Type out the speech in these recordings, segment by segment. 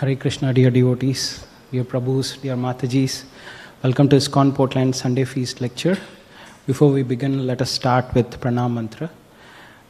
Hare Krishna, dear devotees, dear Prabhus, dear Matajis. Welcome to ISKCON Portland Sunday Feast lecture. Before we begin, let us start with Pranam Mantra.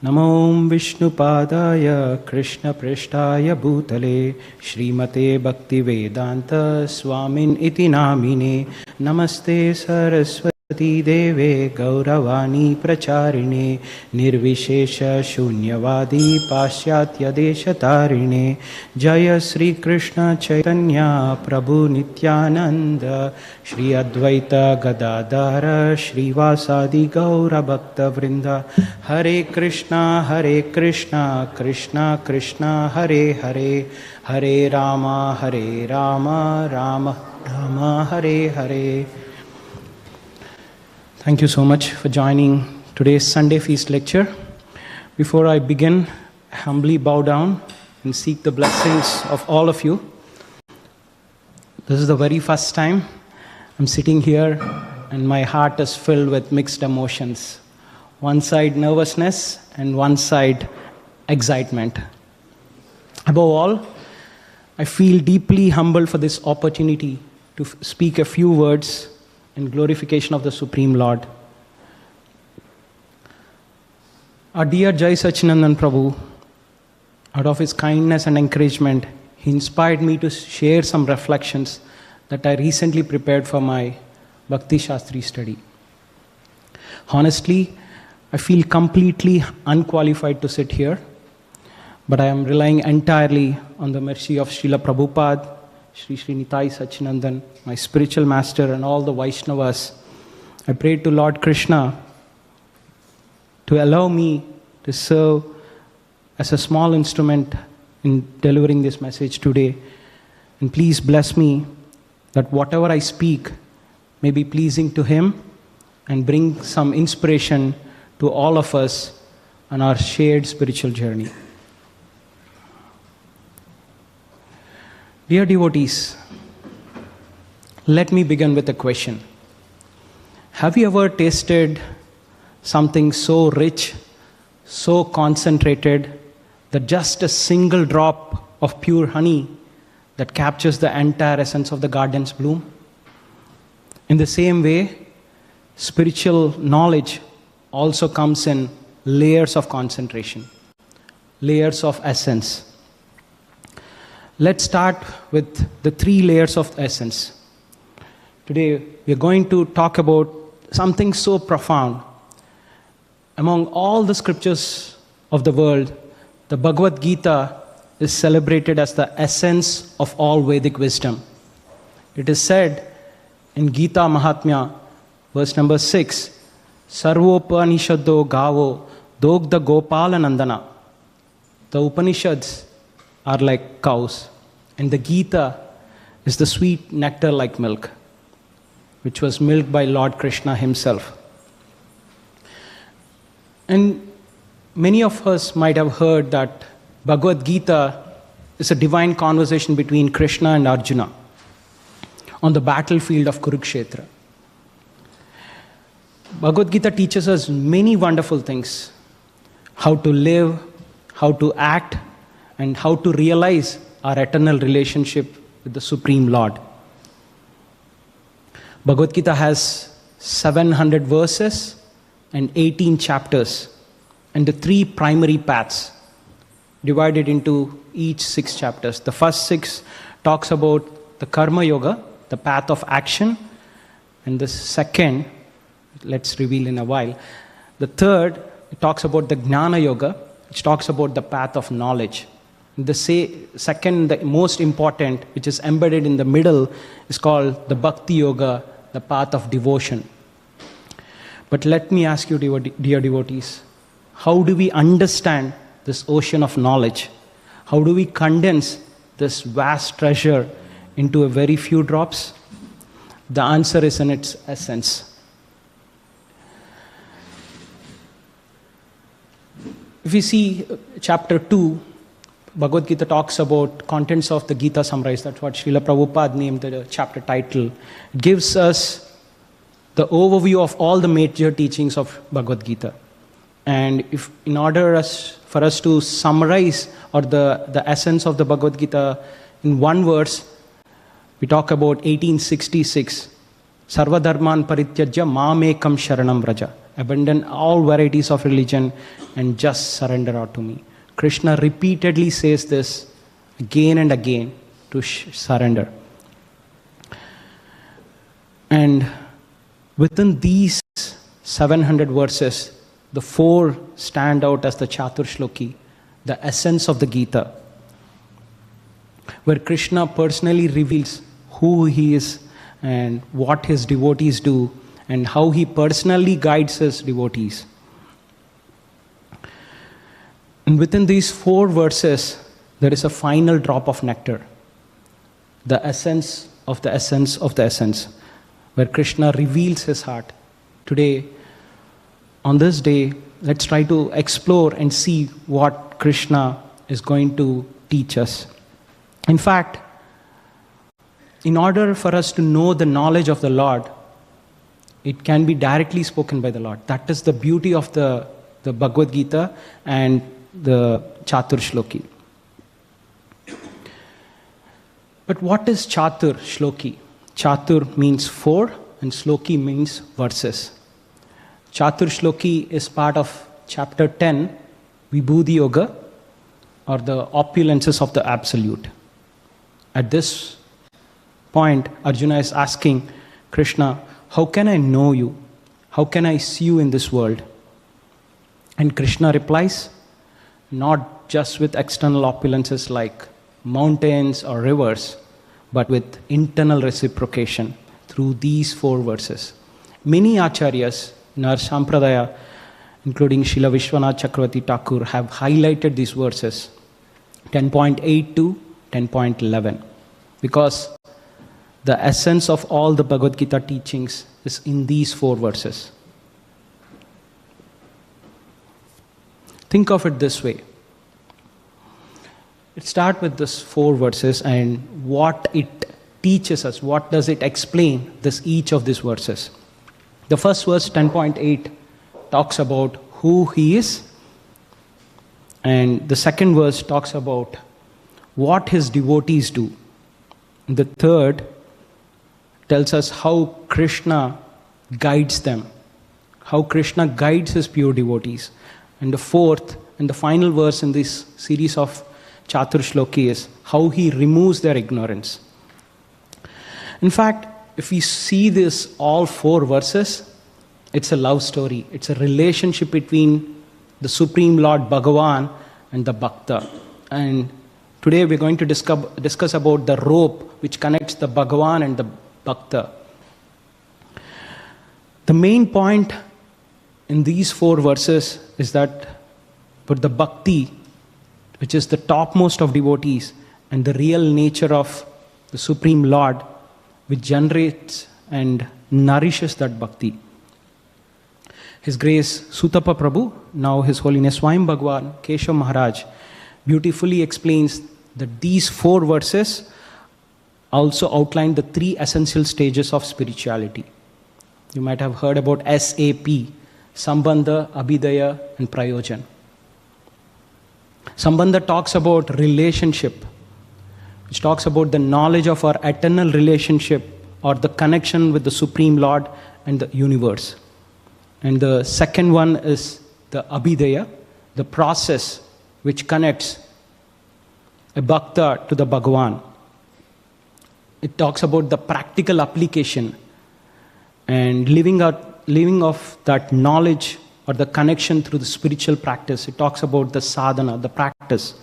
Namo Vishnu Padaya Krishna Prishtaya Bhutale Srimate Bhakti Vedanta Swamin Iti Namine Namaste Saraswati Deve Gauravani Pracharine Nirvishesha Shunyavadi Pasyatya Deshatarine Jaya Sri Krishna Chaitanya Prabhu Nityananda Shri Advaita Gadadhara Shri Vasadi Gaura Bhakta Vrinda Hare Krishna Krishna Krishna Hare Hare Hare Rama Rama Rama Hare Hare. Thank you so much for joining today's Sunday Feast lecture. Before I begin, I humbly bow down and seek the blessings of all of you. This is the very first time I'm sitting here and my heart is filled with mixed emotions. One side nervousness and one side excitement. Above all, I feel deeply humbled for this opportunity to speak a few words in glorification of the Supreme Lord. Our dear Jai Sachinandan Prabhu, out of his kindness and encouragement, he inspired me to share some reflections that I recently prepared for my Bhakti Shastri study. Honestly, I feel completely unqualified to sit here, but I am relying entirely on the mercy of Srila Prabhupada, Sri Nitai Sachinandan, my spiritual master, and all the Vaishnavas. I prayed to Lord Krishna to allow me to serve as a small instrument in delivering this message today. And please bless me that whatever I speak may be pleasing to Him and bring some inspiration to all of us on our shared spiritual journey. Dear devotees, let me begin with a question. Have you ever tasted something so rich, so concentrated, that just a single drop of pure honey that captures the entire essence of the garden's bloom? In the same way, spiritual knowledge also comes in layers of concentration, layers of essence. Let's start with the 3 layers of essence. Today, we are going to talk about something so profound. Among all the scriptures of the world, the Bhagavad Gita is celebrated as the essence of all Vedic wisdom. It is said in Gita Mahatmya, verse number 6, Sarvopanishado Gavo Dogda Gopala Nandana. The Upanishads are like cows, and the Gita is the sweet nectar like milk, which was milked by Lord Krishna himself. And many of us might have heard that Bhagavad Gita is a divine conversation between Krishna and Arjuna on the battlefield of Kurukshetra. Bhagavad Gita teaches us many wonderful things: how to live, how to act, and how to realize our eternal relationship with the Supreme Lord. Bhagavad Gita has 700 verses and 18 chapters, and the 3 primary paths divided into each 6 chapters. The first 6 talks about the Karma Yoga, the path of action, and the second, let's reveal in a while, the third, it talks about the Jnana Yoga, which talks about the path of knowledge. The second, the most important, which is embedded in the middle, is called the Bhakti Yoga, the path of devotion. But let me ask you, dear devotees, how do we understand this ocean of knowledge? How do we condense this vast treasure into a very few drops? The answer is in its essence. If we see chapter 2, Bhagavad Gita talks about contents of the Gita summarized. That's what Srila Prabhupada named the chapter title. It gives us the overview of all the major teachings of Bhagavad Gita. And if in order for us to summarize, or the essence of the Bhagavad Gita In one verse, we talk about 1866. Sarva dharman parityajya mamekam sharanam vraja. Abandon all varieties of religion and just surrender out to me. Krishna repeatedly says this again and again to surrender. And within these 700 verses, the four stand out as the Catur Sloki, the essence of the Gita, where Krishna personally reveals who he is and what his devotees do and how he personally guides his devotees. And within these four verses, there is a final drop of nectar, the essence of the essence of the essence, where Krishna reveals his heart. Today, on this day, let's try to explore and see what Krishna is going to teach us. In fact, in order for us to know the knowledge of the Lord, it can be directly spoken by the Lord. That is the beauty of the Bhagavad Gita and the Catur Sloki. But what is Catur Sloki? Catur means four and Sloki means verses. Catur Sloki is part of chapter 10, Vibhuti Yoga, or the opulences of the Absolute. At this point, Arjuna is asking Krishna, how can I know you? How can I see you in this world? And Krishna replies, not just with external opulences like mountains or rivers, but with internal reciprocation through these four verses. Many acharyas in our Sampradaya, including Srila Vishwanath Chakravarti Thakur, have highlighted these verses, 10.8 to 10.11, because the essence of all the Bhagavad Gita teachings is in these four verses. Think of it this way. Let's start with these four verses and what it teaches us, what does it explain, each of these verses. The first verse, 10.8, talks about who he is, and the second verse talks about what his devotees do. And the third tells us how Krishna guides them, how Krishna guides his pure devotees. And the fourth and the final verse in this series of Catur Shloki is how he removes their ignorance. In fact, if we see this all four verses, it's a love story. It's a relationship between the Supreme Lord Bhagavan and the Bhakta. And today we're going to discuss about the rope which connects the Bhagavan and the Bhakta. The main point in these four verses is that for the Bhakti, which is the topmost of devotees and the real nature of the Supreme Lord, which generates and nourishes that Bhakti. His Grace Sutapa Prabhu, now His Holiness Swayam Bhagwan, Keshav Maharaj, beautifully explains that these four verses also outline the three essential stages of spirituality. You might have heard about SAP, Sambandha, Abhidaya and Prayojan. Sambandha talks about relationship, which talks about the knowledge of our eternal relationship or the connection with the Supreme Lord and the universe. And the second one is the Abhidaya, the process which connects a Bhakta to the Bhagavan. It talks about the practical application and living off that knowledge or the connection through the spiritual practice. It talks about the sadhana, the practice.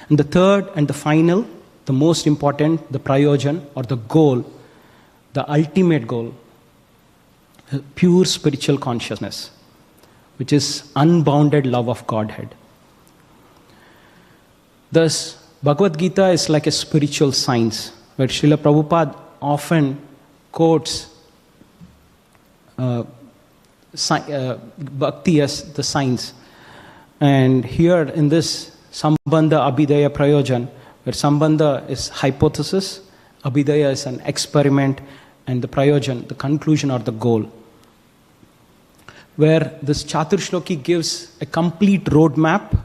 And the third and the final, the most important, the prayojan or the goal, the ultimate goal, pure spiritual consciousness, which is unbounded love of Godhead. Thus, Bhagavad Gita is like a spiritual science, where Srila Prabhupada often quotes Bhakti as the science. And here in this Sambandha, Abhidaya, Prayojan, where Sambandha is hypothesis, Abhidaya is an experiment, and the Prayojan, the conclusion or the goal. Where this Catur Shloki gives a complete roadmap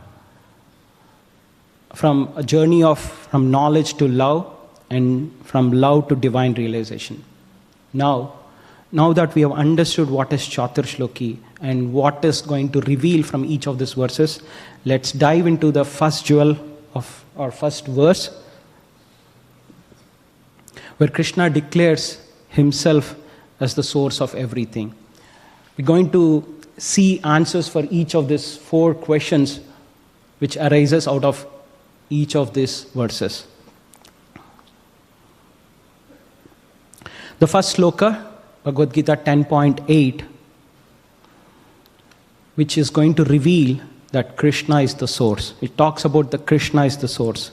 from a journey from knowledge to love, and from love to divine realization. Now that we have understood what is Catur Sloki and what is going to reveal from each of these verses, let's dive into the first jewel of our first verse, where Krishna declares himself as the source of everything. We're going to see answers for each of these 4 questions which arises out of each of these verses. The first sloka, Bhagavad Gita 10.8, which is going to reveal that Krishna is the source. It talks about the Krishna is the source.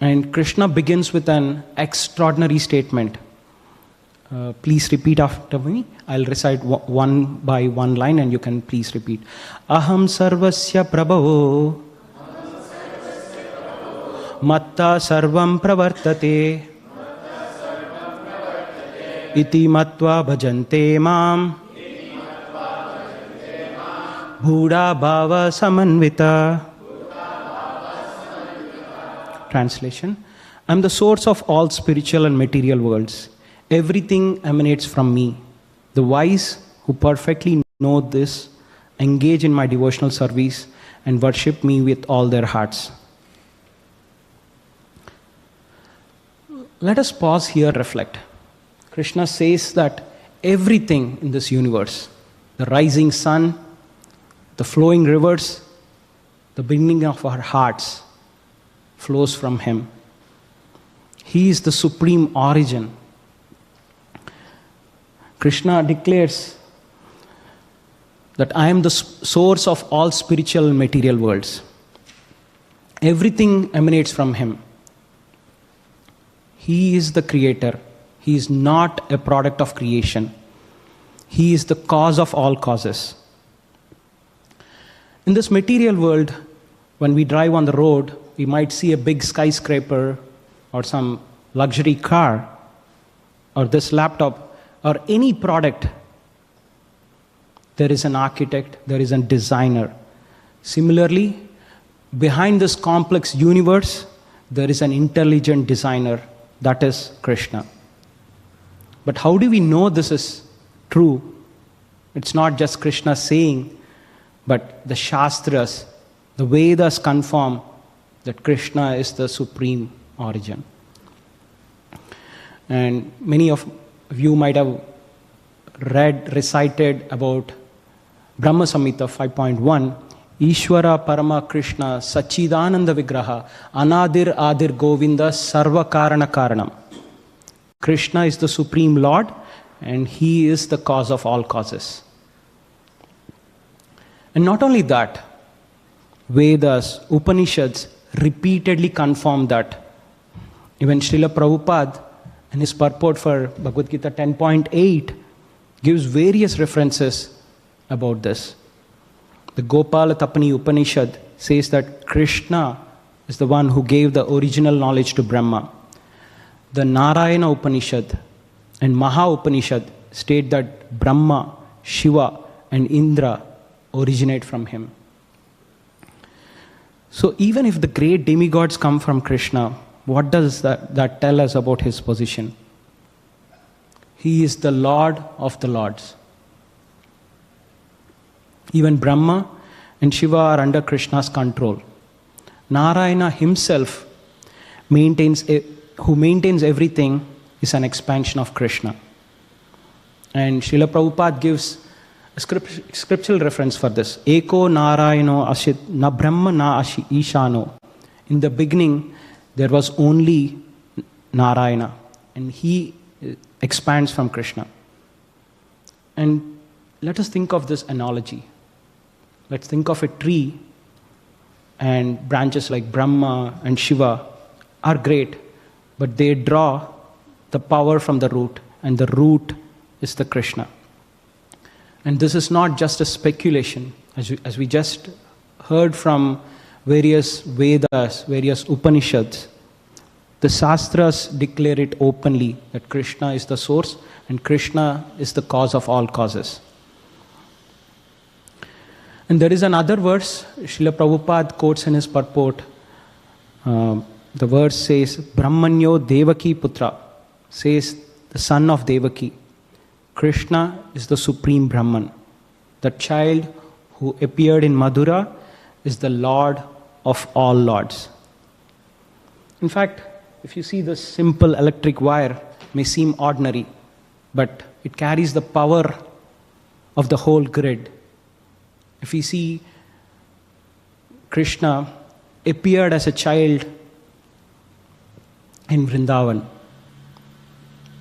And Krishna begins with an extraordinary statement. Please repeat after me. I'll recite one by one line and you can please repeat. Aham sarvasya prabhavo matta sarvam pravartate iti matva bhajante mam bhuda bhava samanvita. Translation: I am the source of all spiritual and material worlds. Everything emanates from me. The wise who perfectly know this engage in my devotional service and worship me with all their hearts. Let us pause here, reflect. Krishna says that everything in this universe, the rising sun, the flowing rivers, the beginning of our hearts, flows from him. He is the supreme origin. Krishna declares that I am the source of all spiritual and material worlds. Everything emanates from him. He is the creator. He is not a product of creation. He is the cause of all causes. In this material world, when we drive on the road, we might see a big skyscraper or some luxury car or this laptop or any product. There is an architect, there is a designer. Similarly, behind this complex universe, there is an intelligent designer, that is Krishna. But how do we know this is true? It's not just Krishna saying, but the Shastras, the Vedas confirm that Krishna is the supreme origin. And many of you might have recited about Brahma Samhita 5.1, Ishvara Parama Krishna Sachidananda Vigraha Anadir Adir Govinda Sarva Karana Karanam. Krishna is the Supreme Lord and He is the cause of all causes. And not only that, Vedas, Upanishads repeatedly confirm that. Even Srila Prabhupada in his purport for Bhagavad Gita 10.8 gives various references about this. The Gopala Tapani Upanishad says that Krishna is the one who gave the original knowledge to Brahma. The Narayana Upanishad and Maha Upanishad state that Brahma, Shiva and Indra originate from him. So even if the great demigods come from Krishna, what does that tell us about his position? He is the Lord of the Lords. Even Brahma and Shiva are under Krishna's control. Narayana himself, who maintains everything, is an expansion of Krishna. And Srila Prabhupada gives a scriptural reference for this. Eko Narayano Asit na Brahma na Ishano. In the beginning, there was only Narayana, and he expands from Krishna. And let us think of this analogy. Let's think of a tree, and branches like Brahma and Shiva are great, but they draw the power from the root, and the root is the Krishna. And this is not just a speculation, as we just heard from various Vedas, various Upanishads. The Shastras declare it openly that Krishna is the source and Krishna is the cause of all causes. And there is another verse Srila Prabhupada quotes in his purport, The verse says, Brahmanyo Devaki Putra, says the son of Devaki. Krishna is the supreme Brahman. The child who appeared in Madhura is the Lord of all lords. In fact, if you see this simple electric wire, may seem ordinary, but it carries the power of the whole grid. If we see Krishna appeared as a child in Vrindavan,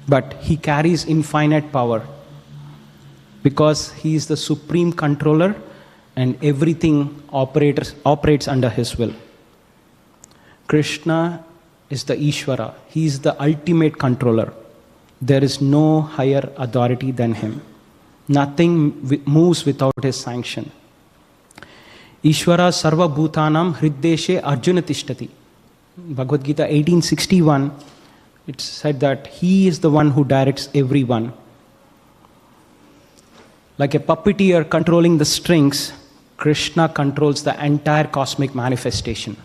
but he carries infinite power because he is the supreme controller and everything operates under his will. Krishna is the Ishvara. He is the ultimate controller. There is no higher authority than him. Nothing moves without his sanction. Ishvara sarva bhutanam hriddeshe arjuna tishtati. Bhagavad Gita 1861, it said that he is the one who directs everyone. Like a puppeteer controlling the strings, Krishna controls the entire cosmic manifestation.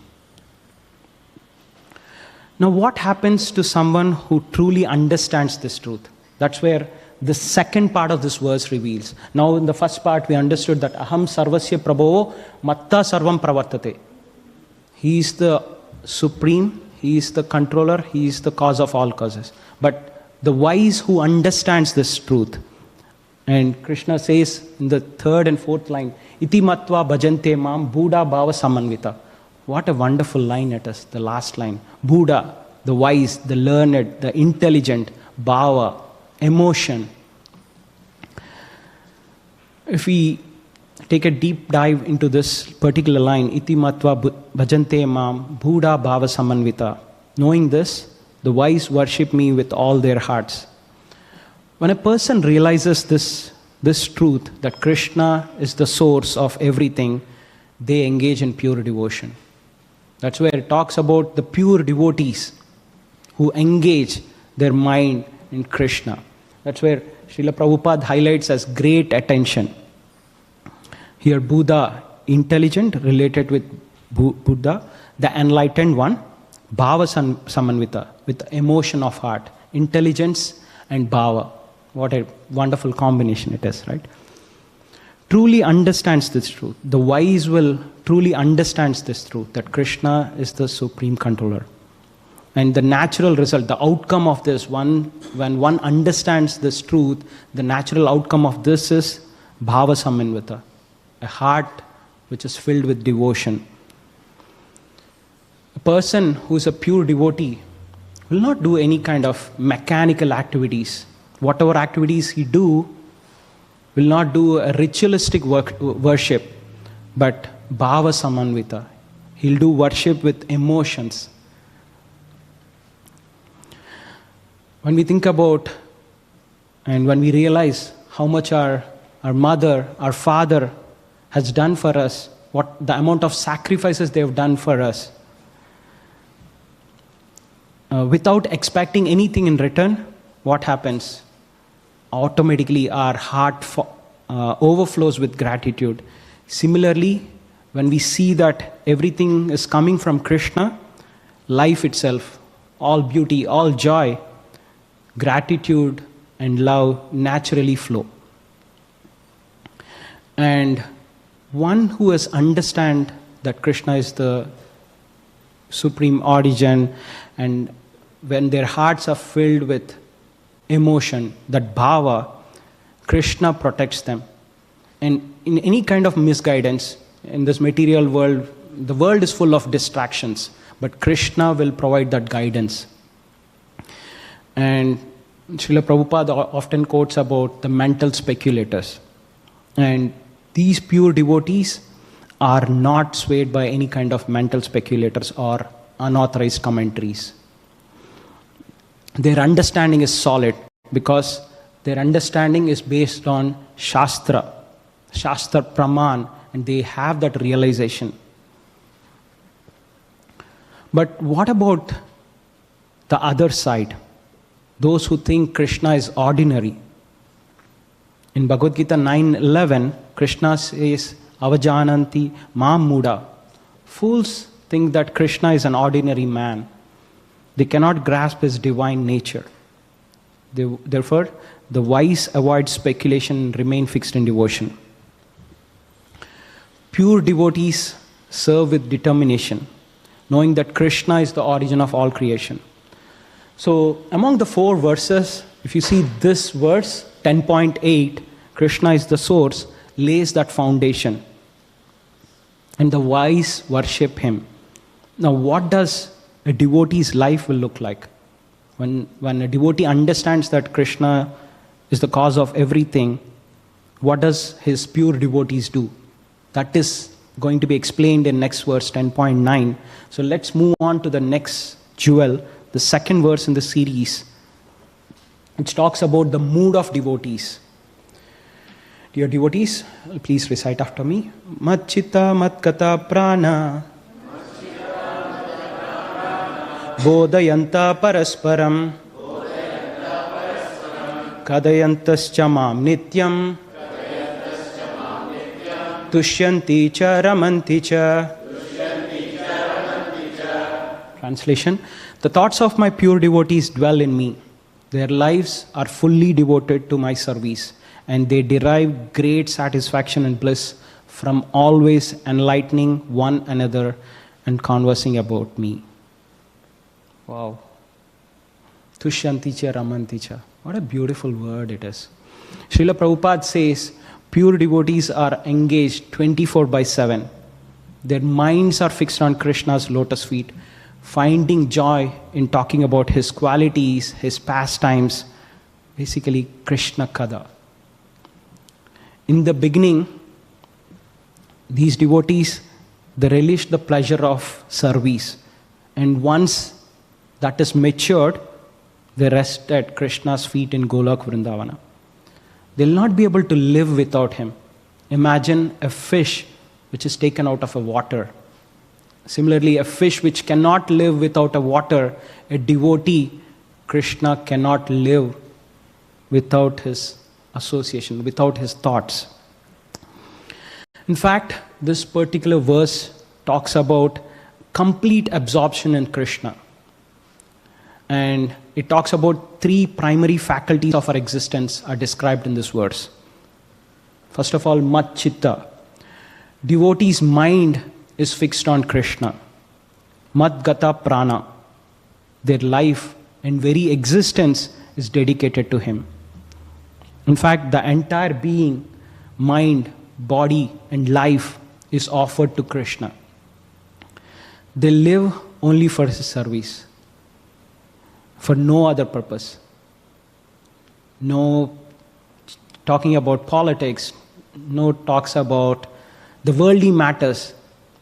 Now, what happens to someone who truly understands this truth? That's where the second part of this verse reveals. Now, in the first part, we understood that aham sarvasya prabhavo matta sarvam pravartate. He is the supreme, he is the controller, he is the cause of all causes. But the wise who understands this truth, and Krishna says in the third and fourth line, iti matva bhajante mam buddha bhava samanvita. What a wonderful line it is, the last line. Buddha, the wise, the learned, the intelligent, bhava, emotion. If we take a deep dive into this particular line, iti matva bhajante mam buddha bhava samanvita. Knowing this, the wise worship me with all their hearts. When a person realizes this truth, that Krishna is the source of everything, they engage in pure devotion. That's where it talks about the pure devotees who engage their mind in Krishna. That's where Srila Prabhupada highlights as great attention. Here Buddha, intelligent, related with Buddha, the enlightened one, bhava samanvita, with emotion of heart, intelligence and bhava. What a wonderful combination it is, right? Truly understands this truth. The wise will truly understands this truth, that Krishna is the supreme controller. And the natural result, the outcome of this, when one understands this truth, the natural outcome of this is bhava samanvita, a heart which is filled with devotion. A person who is a pure devotee will not do any kind of mechanical activities. Whatever activities he do, will not do a ritualistic worship, but bhava samanvita. He'll do worship with emotions. When we think about and when we realize how much our mother, our father has done for us, what the amount of sacrifices they have done for us, without expecting anything in return, what happens? Automatically our heart overflows with gratitude. Similarly, when we see that everything is coming from Krishna, life itself, all beauty, all joy, gratitude and love naturally flow. And one who has understand that Krishna is the supreme origin, and when their hearts are filled with emotion, that bhava, Krishna protects them. And in any kind of misguidance in this material world, the world is full of distractions, but Krishna will provide that guidance. And Srila Prabhupada often quotes about the mental speculators. And these pure devotees are not swayed by any kind of mental speculators or unauthorized commentaries. Their understanding is solid because their understanding is based on Shastra Praman, and they have that realization. But what about the other side? Those who think Krishna is ordinary. In Bhagavad Gita 9:11, Krishna says, Avajananti mam muda. Fools think that Krishna is an ordinary man. They cannot grasp his divine nature. Therefore, the wise avoid speculation and remain fixed in devotion. Pure devotees serve with determination, knowing that Krishna is the origin of all creation. So, among the 4 verses, if you see this verse, 10.8, Krishna is the source, lays that foundation. And the wise worship him. Now, what does a devotee's life will look like? When a devotee understands that Krishna is the cause of everything, what does his pure devotees do? That is going to be explained in next verse 10.9. So let's move on to the next jewel, the second verse in the series, which talks about the mood of devotees. Dear devotees, please recite after me. Mat chitta mat kata prana bodhayanta parasparam kadayantascha mam nityam tushyanti cha ramanti cha. Translation: the thoughts of my pure devotees dwell in me. Their lives are fully devoted to my service, and they derive great satisfaction and bliss from always enlightening one another and conversing about me. Wow. Tushyanti cha ramanti cha. What a beautiful word it is. Srila Prabhupada says, pure devotees are engaged 24/7. Their minds are fixed on Krishna's lotus feet, finding joy in talking about his qualities, his pastimes, basically Krishna Kada. In the beginning, these devotees, they relish the pleasure of service. And once that is matured, they rest at Krishna's feet in Golok Vrindavana. They'll not be able to live without him. Imagine a fish which is taken out of a water. Similarly, a fish which cannot live without a water, a devotee, Krishna cannot live without his association, without his thoughts. In fact, this particular verse talks about complete absorption in Krishna. And it talks about 3 primary faculties of our existence are described in this verse. First of all, mat chitta. Devotee's mind is fixed on Krishna. Mat gata prana. Their life and very existence is dedicated to him. In fact, the entire being, mind, body, and life is offered to Krishna. They live only for his service, for no other purpose. No talking about politics, no talks about the worldly matters.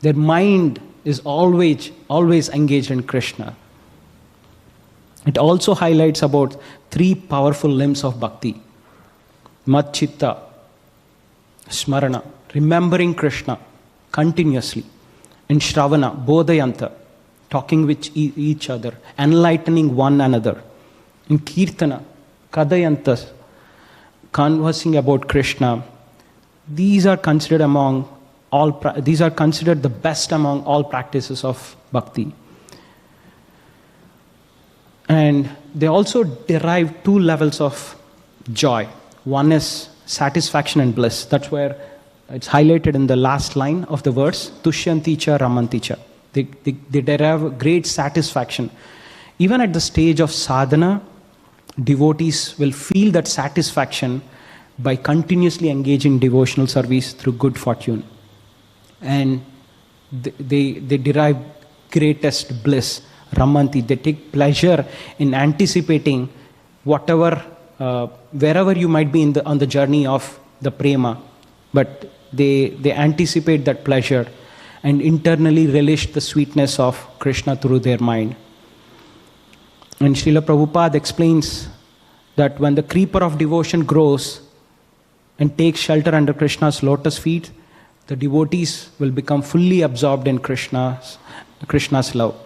Their mind is always engaged in Krishna. It also highlights about 3 powerful limbs of bhakti. Mat chitta, smarana, remembering Krishna continuously. And shravana, bodhayanta, talking with each other, enlightening one another. In kirtana, kadayanta, conversing about Krishna. These are considered the best among all practices of bhakti. And they also derive 2 levels of joy. One is satisfaction and bliss. That's where it's highlighted in the last line of the verse, tushyanti cha ramanti cha. They derive great satisfaction. Even at the stage of sadhana, devotees will feel that satisfaction by continuously engaging devotional service through good fortune. And they derive greatest bliss, ramanti. They take pleasure in anticipating whatever, wherever you might be on the journey of the prema, but they anticipate that pleasure and internally relish the sweetness of Krishna through their mind. And Srila Prabhupada explains that when the creeper of devotion grows and takes shelter under Krishna's lotus feet, the devotees will become fully absorbed in Krishna's love.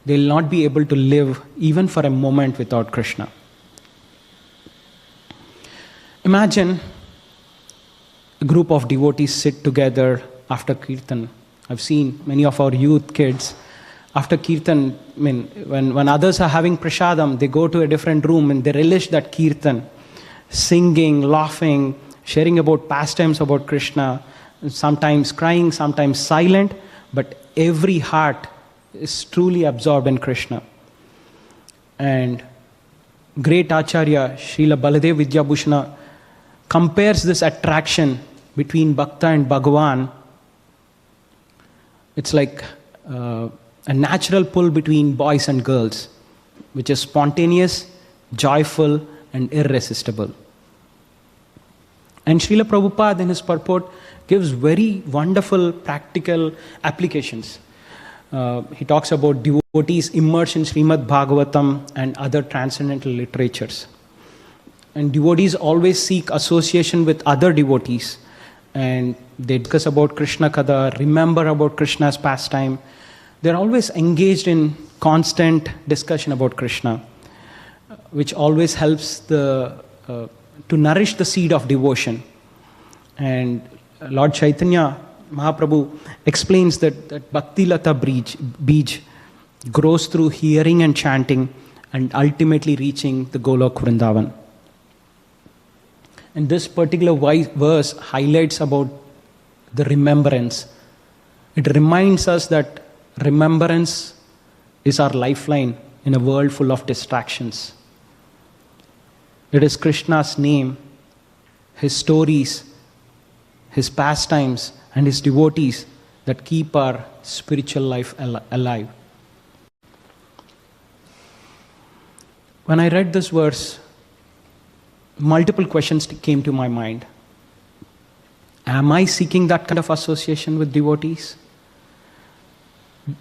They will not be able to live even for a moment without Krishna. Imagine a group of devotees sit together after kirtan. I've seen many of our youth kids After kirtan, when others are having prasadam, they go to a different room and they relish that kirtan, singing, laughing, sharing about pastimes about Krishna, sometimes crying, sometimes silent, but every heart is truly absorbed in Krishna. And great Acharya, Srila Baladev Vidyabhushana, compares this attraction between Bhakta and Bhagavan. It's like a natural pull between boys and girls, which is spontaneous, joyful, and irresistible. And Srila Prabhupada in his purport gives very wonderful practical applications. He talks about devotees immersed in Srimad Bhagavatam and other transcendental literatures. And devotees always seek association with other devotees. And they discuss about Krishna Kada, remember about Krishna's pastime. They're always engaged in constant discussion about Krishna, which always helps to nourish the seed of devotion. And Lord Chaitanya Mahaprabhu explains that Bhakti Lata Bij grows through hearing and chanting and ultimately reaching the Golok Vrindavan. And this particular verse highlights about the remembrance. It reminds us that remembrance is our lifeline in a world full of distractions. It is Krishna's name, his stories, his pastimes, and his devotees that keep our spiritual life alive. When I read this verse, multiple questions came to my mind. Am I seeking that kind of association with devotees?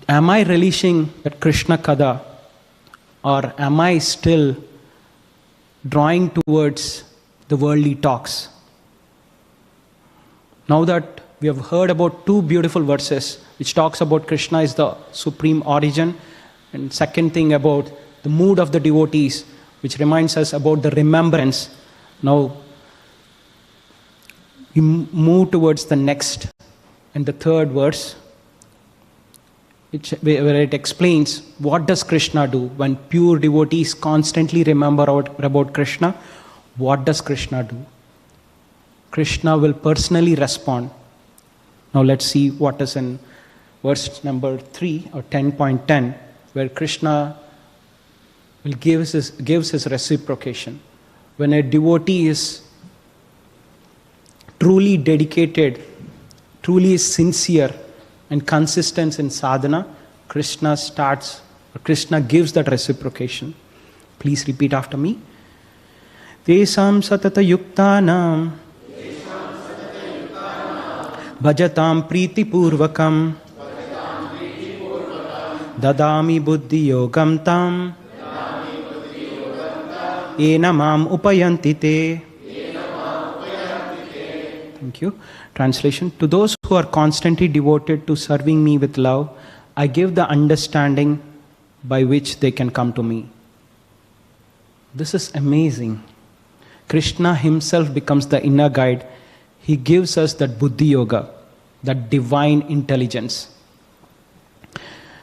Am I relishing that Krishna Kada? Or am I still drawing towards the worldly talks? Now that we have heard about two beautiful verses, which talks about Krishna is the supreme origin, and second thing about the mood of the devotees, which reminds us about the remembrance. Now we move towards the next and the third verse, where it explains what does Krishna do when pure devotees constantly remember about Krishna. What does Krishna do? Krishna will personally respond. Now let's see what is in verse number 3 or 10.10, where Krishna will gives his reciprocation. When a devotee is truly dedicated, truly sincere and consistent in sadhana, Krishna gives that reciprocation. Please repeat after me. Tesam satata yuktanam bhajatam priti purvakam dadami buddhi yogam tam ena mam upayanti te. Thank you. Translation. To those who are constantly devoted to serving me with love, I give the understanding by which they can come to me. This is amazing. Krishna himself becomes the inner guide. He gives us that buddhi yoga, that divine intelligence.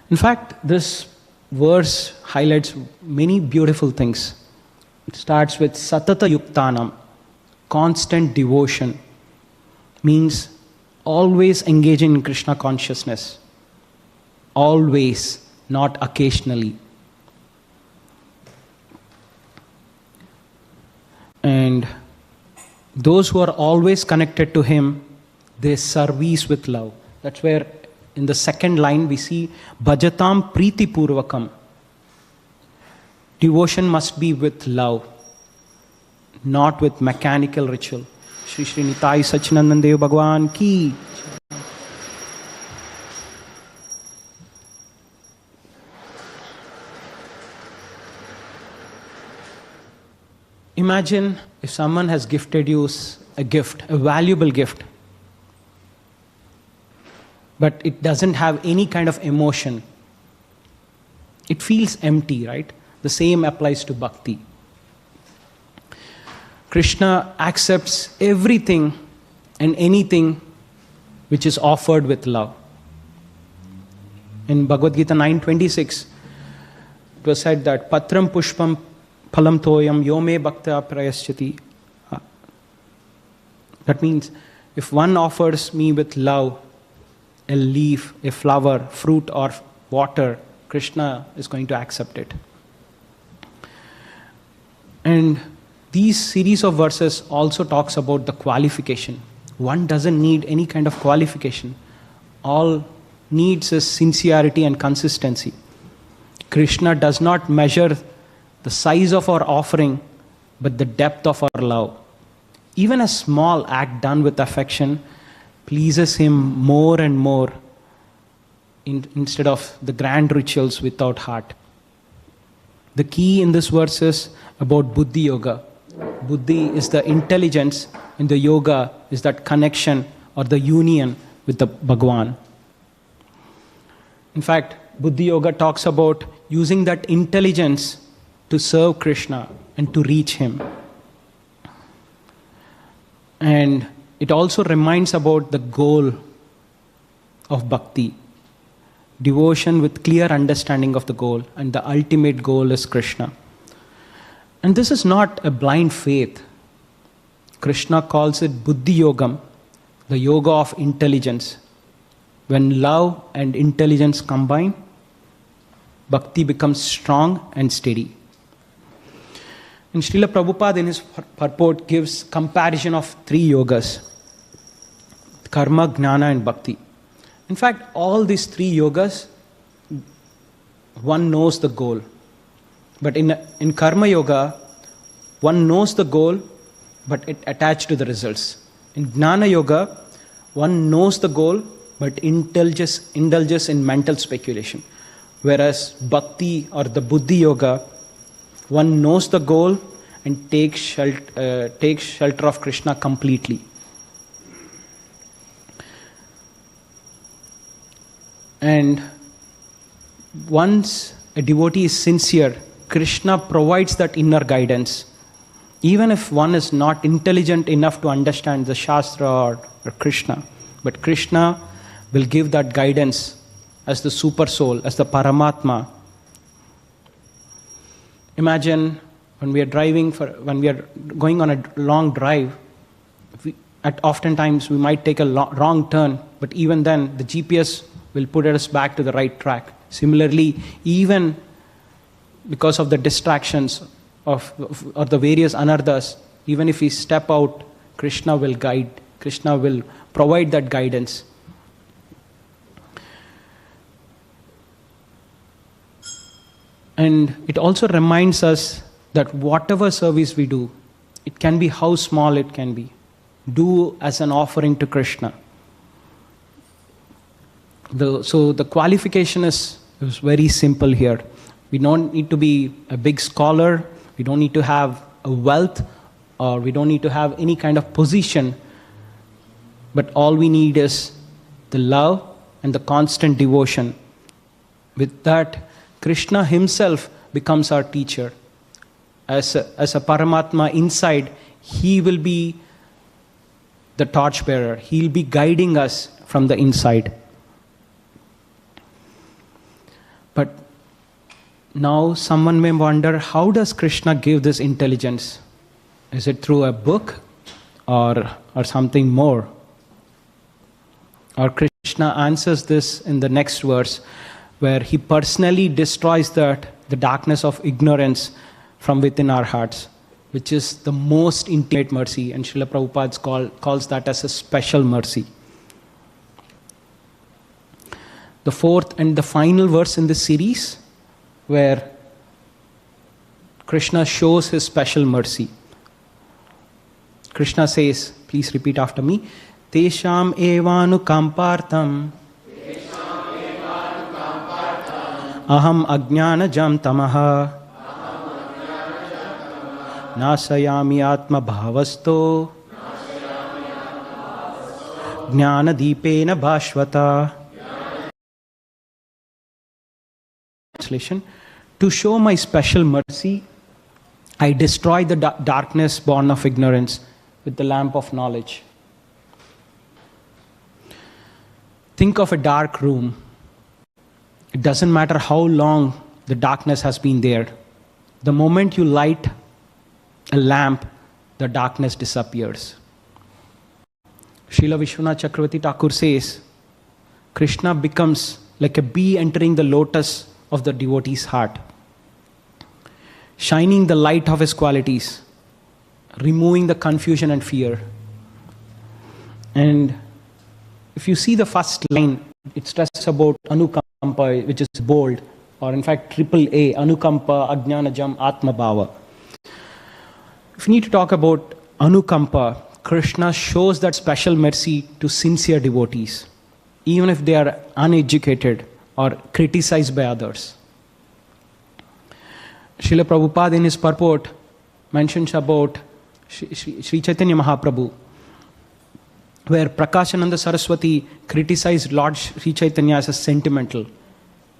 In fact, this verse highlights many beautiful things. It starts with satata yuktanam, constant devotion. Means always engaging in Krishna consciousness. Always, not occasionally. And those who are always connected to him, they service with love. That's where in the second line we see bhajatam priti purvakam. Devotion must be with love, not with mechanical ritual. Shri Shri Nitai Sachinandan Dev Bhagwan ki. Imagine if someone has gifted you a gift, a valuable gift, but it doesn't have any kind of emotion. It feels empty, right? The same applies to bhakti. Krishna accepts everything and anything which is offered with love. In Bhagavad Gita 9:26, it was said that Patram Pushpam Phalam Toyam Yome Bhakta Prayaschati. That means if one offers me with love a leaf, a flower, fruit, or water, Krishna is going to accept it. And these series of verses also talks about the qualification. One doesn't need any kind of qualification. All needs is sincerity and consistency. Krishna does not measure the size of our offering, but the depth of our love. Even a small act done with affection pleases him more and more instead of the grand rituals without heart. The key in this verse is about Buddhi Yoga. Buddhi is the intelligence, and the yoga is that connection or the union with the Bhagavan. In fact, Buddhi Yoga talks about using that intelligence to serve Krishna and to reach him. And it also reminds about the goal of bhakti. Devotion with clear understanding of the goal, and the ultimate goal is Krishna. And this is not a blind faith. Krishna calls it Buddhi Yogam, the yoga of intelligence. When love and intelligence combine, bhakti becomes strong and steady. And Srila Prabhupada in his purport gives comparison of three yogas: karma, jnana and bhakti. In fact, all these three yogas, one knows the goal. But in karma yoga, one knows the goal, but it attached to the results. In jnana yoga, one knows the goal, but indulges in mental speculation. Whereas bhakti or the buddhi yoga, one knows the goal and takes shelter of Krishna completely. And once a devotee is sincere, Krishna provides that inner guidance. Even if one is not intelligent enough to understand the Shastra or Krishna, but Krishna will give that guidance as the super soul, as the Paramatma. Imagine when we are going on a long drive, oftentimes we might take a wrong turn, but even then the GPS will put us back to the right track. Similarly, even because of the distractions or the various anarthas, even if we step out, Krishna will guide, Krishna will provide that guidance. And it also reminds us that whatever service we do, it can be how small it can be, do as an offering to Krishna. So the qualification is very simple here. We don't need to be a big scholar, we don't need to have a wealth, or we don't need to have any kind of position, but all we need is the love and the constant devotion. With that, Krishna himself becomes our teacher. As a Paramatma inside, he will be the torchbearer. He'll be guiding us from the inside. But now someone may wonder, how does Krishna give this intelligence? Is it through a book or something more? Or Krishna answers this in the next verse, where he personally destroys the darkness of ignorance from within our hearts, which is the most intimate mercy, and Srila Prabhupada calls that as a special mercy. The fourth and the final verse in this series, where Krishna shows his special mercy. Krishna says, please repeat after me, Tesham evanu kampartam aham ajnana jam tamaha nasayami atma bhavasto jnana deepena bhashvata. Translation: to show my special mercy, I destroy the darkness born of ignorance with the lamp of knowledge. Think of a dark room. It doesn't matter how long the darkness has been there. The moment you light a lamp, the darkness disappears. Srila Vishwanath Chakravarti Thakur says, Krishna becomes like a bee entering the lotus of the devotee's heart, shining the light of his qualities, removing the confusion and fear. And if you see the first line, it stresses about Anukampa, which is bold, or in fact triple A, Anukampa, Ajnanajam, Atma Bhava. If you need to talk about Anukampa, Krishna shows that special mercy to sincere devotees, even if they are uneducated or criticized by others. Srila Prabhupada in his purport mentions about Sri Chaitanya Mahaprabhu, where Prakashananda Saraswati criticized Lord Sri Chaitanya as a sentimental,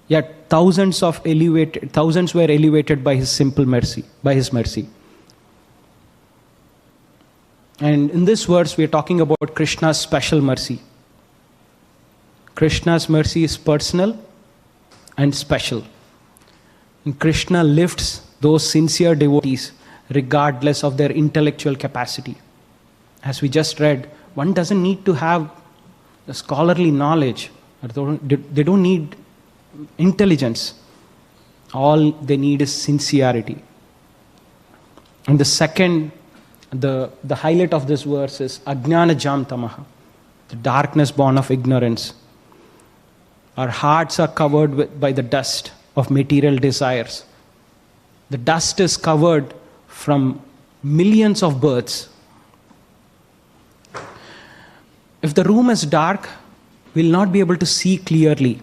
yet thousands were elevated by his simple mercy, by his mercy. And in this verse, we are talking about Krishna's special mercy. Krishna's mercy is personal and special. And Krishna lifts those sincere devotees regardless of their intellectual capacity. As we just read, one doesn't need to have the scholarly knowledge. They don't need intelligence. All they need is sincerity. And the highlight of this verse is Ajnana Jam Tamaha, the darkness born of ignorance. Our hearts are covered by the dust of material desires. The dust is covered from millions of births. If the room is dark, we'll not be able to see clearly.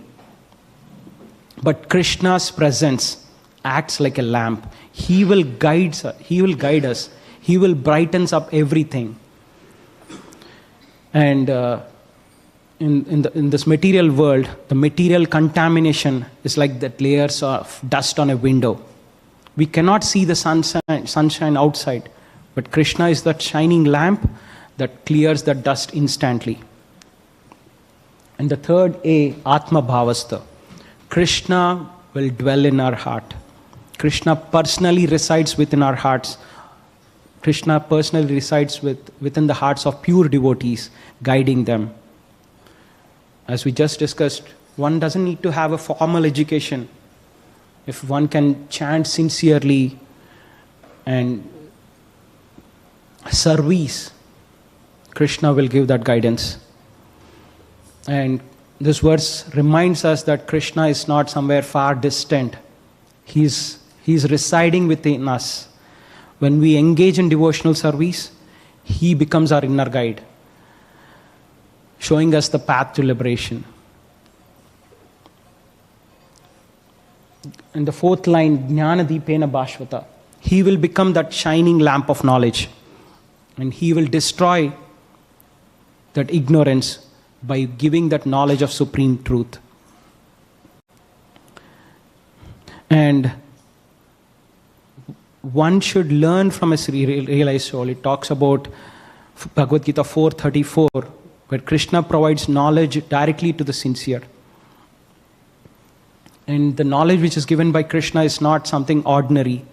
But Krishna's presence acts like a lamp. He will guide us. He will brighten up everything. And in this material world, the material contamination is like that layers of dust on a window. We cannot see the sunshine outside, but Krishna is that shining lamp that clears the dust instantly. And the third A, Atma Bhavastha. Krishna will dwell in our heart. Krishna personally resides within our hearts. Krishna personally resides within the hearts of pure devotees, guiding them. As we just discussed, one doesn't need to have a formal education. If one can chant sincerely and service, Krishna will give that guidance. And this verse reminds us that Krishna is not somewhere far distant. He's residing within us. When we engage in devotional service, He becomes our inner guide, showing us the path to liberation. In the fourth line, Jnana Deepena Bhashvata, He will become that shining lamp of knowledge, and He will destroy that ignorance by giving that knowledge of supreme truth. And one should learn from a realized soul. It talks about Bhagavad Gita 4:34, where Krishna provides knowledge directly to the sincere. And the knowledge which is given by Krishna is not something ordinary.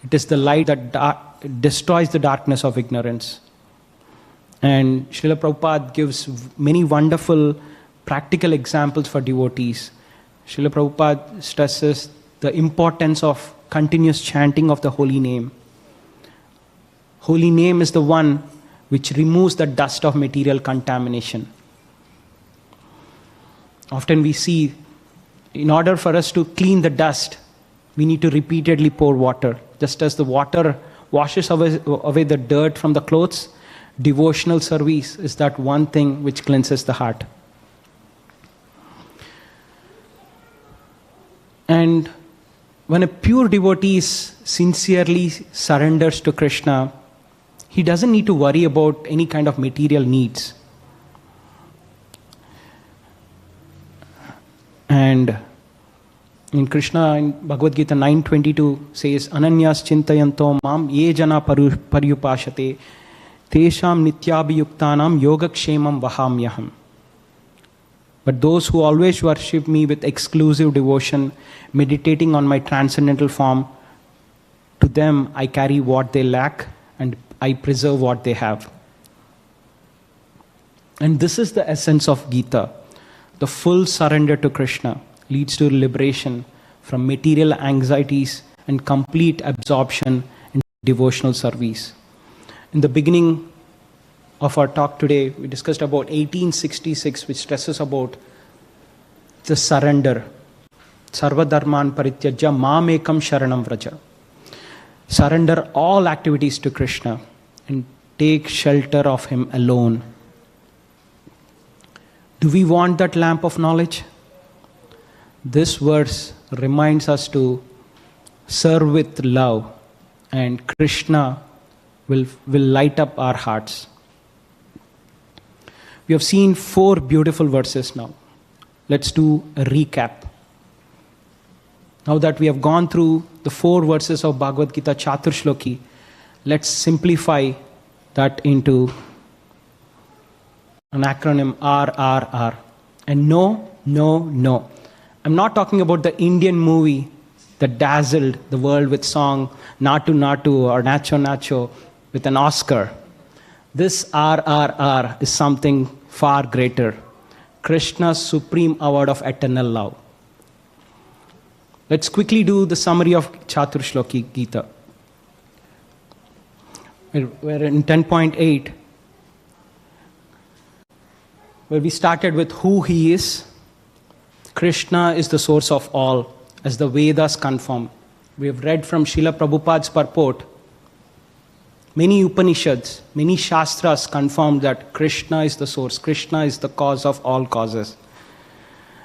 It is the light that destroys the darkness of ignorance. And Srila Prabhupada gives many wonderful practical examples for devotees. Srila Prabhupada stresses the importance of continuous chanting of the holy name. Holy name is the one which removes the dust of material contamination. Often we see, in order for us to clean the dust, we need to repeatedly pour water. Just as the water washes away the dirt from the clothes, devotional service is that one thing which cleanses the heart. And when a pure devotee sincerely surrenders to Krishna, he doesn't need to worry about any kind of material needs. And in Krishna, in Bhagavad Gita 9:22 says, Ananyas chintayanto mam ye jana paryupashate tesham nityabhiyuktanam yogakshemam vahamyaham. But those who always worship me with exclusive devotion, meditating on my transcendental form, to them I carry what they lack and I preserve what they have. And this is the essence of Gita. The full surrender to Krishna leads to liberation from material anxieties and complete absorption in devotional service. In the beginning of our talk today, we discussed about 1866, which stresses about the surrender. Sarva dharman parityajya mamekam sharanam vraja. Surrender all activities to Krishna and take shelter of Him alone. Do we want that lamp of knowledge? This verse reminds us to serve with love, and Krishna will light up our hearts. We have seen 4 beautiful verses now. Let's do a recap. Now that we have gone through the 4 verses of Bhagavad Gita Catur Sloki, let's simplify that into an acronym RRR. And no, no, no. I'm not talking about the Indian movie that dazzled the world with song Natu Natu or Nacho Nacho with an Oscar. This RRR is something far greater. Krishna's supreme award of eternal love. Let's quickly do the summary of Catur Sloki Gita. We're in 10.8, where we started with who He is. Krishna is the source of all, as the Vedas confirm. We have read from Srila Prabhupada's purport. Many Upanishads, many Shastras confirm that Krishna is the source. Krishna is the cause of all causes.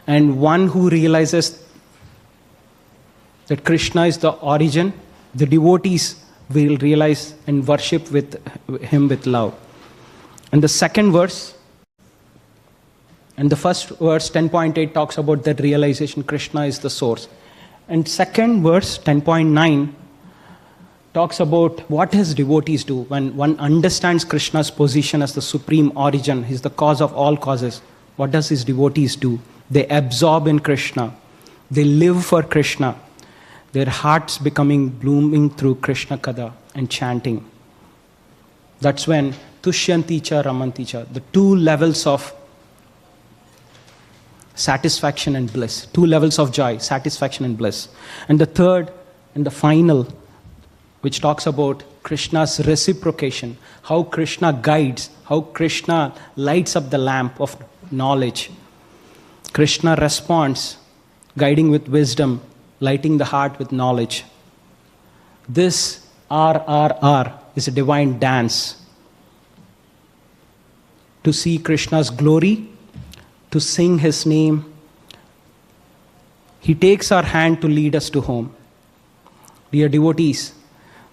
And one who realizes that Krishna is the origin, the devotees will realize and worship with Him with love. And the second verse, and the first verse, 10.8, talks about that realization Krishna is the source. And second verse, 10.9, talks about what his devotees do. When one understands Krishna's position as the supreme origin, He's the cause of all causes, what does his devotees do? They absorb in Krishna. They live for Krishna. Their hearts blooming through Krishna Kada and chanting. That's when Tushyanti cha Ramanti cha, the 2 levels of satisfaction and bliss. 2 levels of joy, satisfaction and bliss. And the third and the final, which talks about Krishna's reciprocation, how Krishna guides, how Krishna lights up the lamp of knowledge. Krishna responds, guiding with wisdom, lighting the heart with knowledge. This RRR is a divine dance. To see Krishna's glory, to sing His name. He takes our hand to lead us to home. Dear devotees,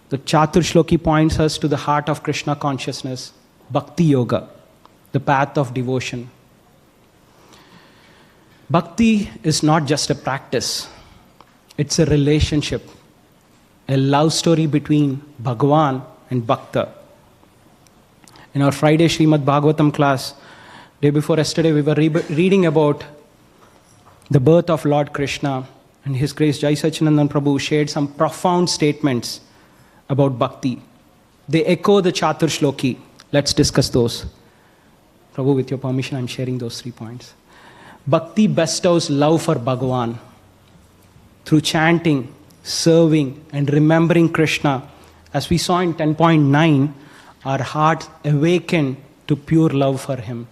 the Catur Sloki points us to the heart of Krishna consciousness, Bhakti Yoga, the path of devotion. Bhakti is not just a practice, it's a relationship, a love story between Bhagavan and Bhakta. In our Friday Srimad Bhagavatam class, day before yesterday, we were reading about the birth of Lord Krishna, and His Grace Jai Sachinandan Prabhu shared some profound statements about Bhakti. They echo the Catur Sloki. Let's discuss those. Prabhu, with your permission, I'm sharing those 3 points. Bhakti bestows love for Bhagavan. Through chanting, serving, and remembering Krishna, as we saw in 10.9, our hearts awaken to pure love for Him.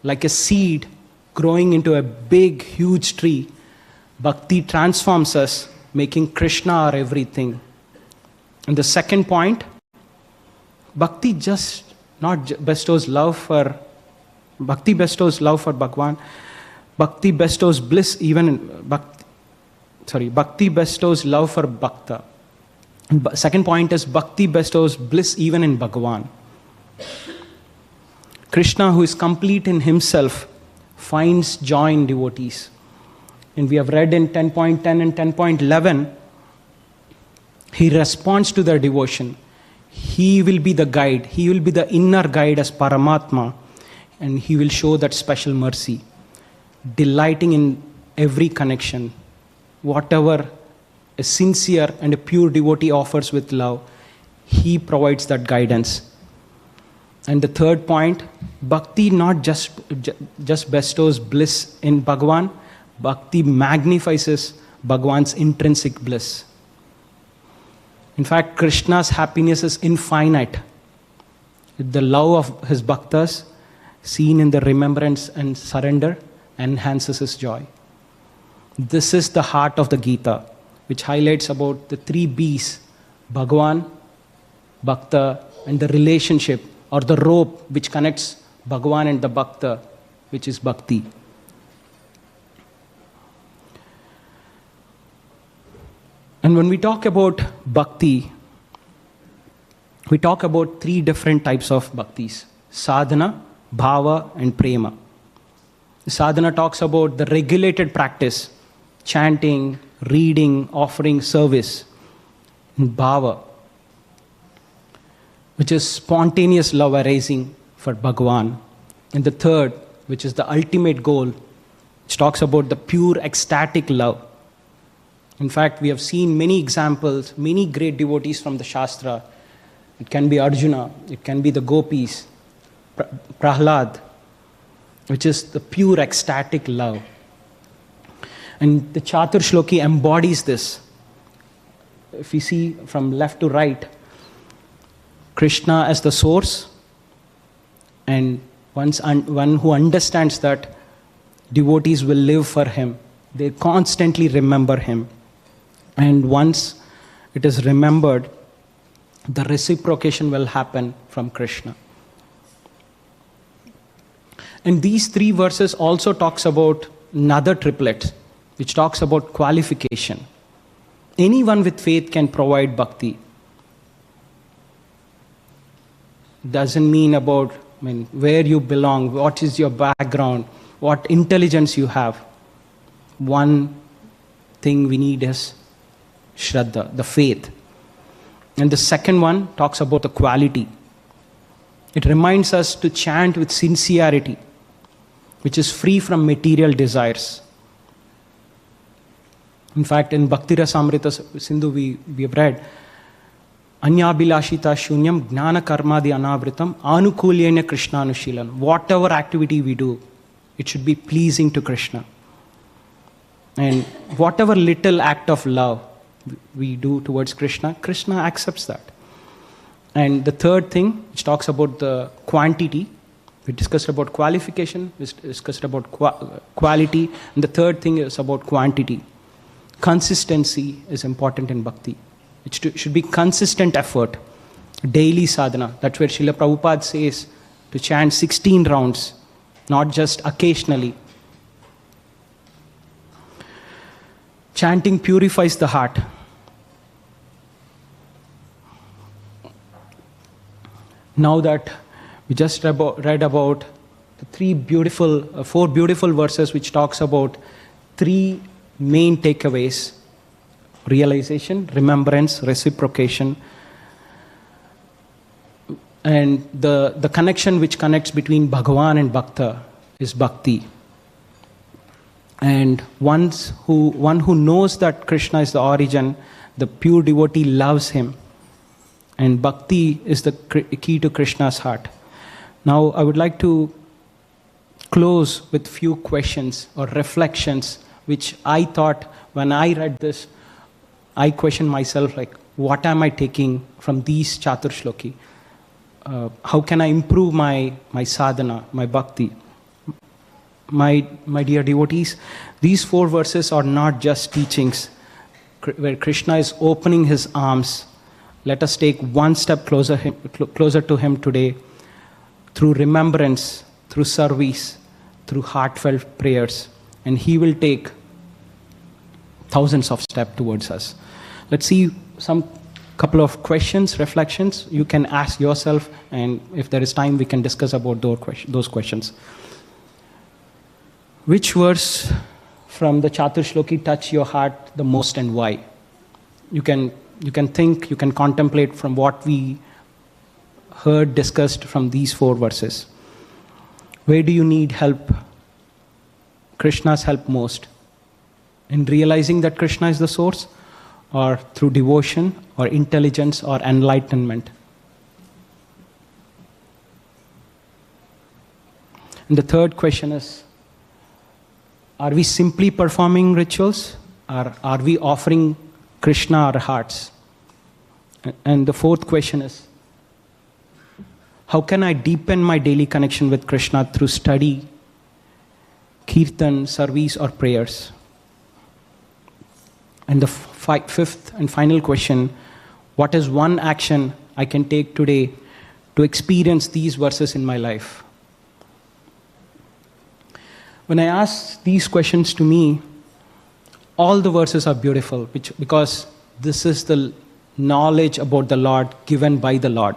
Like a seed growing into a big, huge tree, Bhakti transforms us, making Krishna our everything. And the second point, Bhakti just not bestows love for Bhagavan. Bhakti bestows bliss even in Bhakti bestows love for Bhakta. Second point is Bhakti bestows bliss even in Bhagavan. Krishna, who is complete in Himself, finds joy in devotees. And we have read in 10.10 and 10.11, He responds to their devotion. He will be the guide. He will be the inner guide as Paramatma, and He will show that special mercy. delighting in every connection. Whatever a sincere and a pure devotee offers with love, he provides that guidance. And the third point, bhakti not just bestows bliss in Bhagavan, bhakti magnifies Bhagavan's intrinsic bliss. In fact, Krishna's happiness is infinite. The love of his bhaktas, seen in the remembrance and surrender, enhances his joy. This is the heart of the Gita, which highlights about the 3 B's, Bhagavan, Bhakta, and the relationship or the rope which connects Bhagavan and the Bhakta, which is Bhakti. And when we talk about Bhakti, we talk about 3 different types of Bhaktis: Sadhana, Bhava, and Prema. Sadhana talks about the regulated practice, chanting, reading, offering service. And Bhava, which is spontaneous love arising for Bhagavan. And the third, which is the ultimate goal, which talks about the pure ecstatic love. In fact, we have seen many examples, many great devotees from the Shastra. It can be Arjuna, it can be the gopis, Prahlad, which is the pure ecstatic love. And the Catur Sloki embodies this. If you see from left to right, Krishna as the source, and one who understands that devotees will live for him, they constantly remember him. And once it is remembered, the reciprocation will happen from Krishna. And these 3 verses also talks about another triplet, which talks about qualification. Anyone with faith can provide bhakti. Doesn't mean about where you belong, what is your background, what intelligence you have. One thing we need is Shraddha, the faith. And the second one talks about the quality. It reminds us to chant with sincerity, which is free from material desires. In fact, in Bhakti Rasamrita Sindhu we have read, Anyabhilashita shunyam gnana karmadi anavritam anukulyena krishnanushilan. Whatever activity we do, it should be pleasing to Krishna. And whatever little act of love we do towards Krishna, Krishna accepts that. And the third thing, which talks about the quantity, we discussed about qualification, we discussed about quality, and the third thing is about quantity. Consistency is important in bhakti. It should be consistent effort, daily sadhana. That's where Srila Prabhupada says to chant 16 rounds, not just occasionally. Chanting purifies the heart. Now that we just read about the 4 beautiful verses which talks about 3 main takeaways: realization, remembrance, reciprocation, and the connection which connects between Bhagavan and Bhakta is bhakti. And one who knows that Krishna is the origin, the pure devotee loves him. And bhakti is the key to Krishna's heart. Now, I would like to close with few questions or reflections, which I thought when I read this, I questioned myself, like, what am I taking from these Catur Sloki? How can I improve my sadhana, my bhakti? My dear devotees, these 4 verses are not just teachings where Krishna is opening his arms. Let us take one step closer to him today through remembrance, through service, through heartfelt prayers, and he will take thousands of steps towards us. Let's see some couple of questions, reflections you can ask yourself, and if there is time we can discuss about those questions. Which verse from the Catur Sloki touch your heart the most, and why? You can think, you can contemplate from what we heard discussed from these 4 verses. Where do you need help Krishna's help most? In realizing that Krishna is the source, or through devotion, or intelligence, or enlightenment? And the third question is, are we simply performing rituals, or are we offering Krishna our hearts? And the fourth question is, how can I deepen my daily connection with Krishna through study, kirtan, service, or prayers? And the fifth and final question, what is one action I can take today to experience these verses in my life? When I ask these questions to me, all the verses are beautiful, because this is the knowledge about the Lord given by the Lord.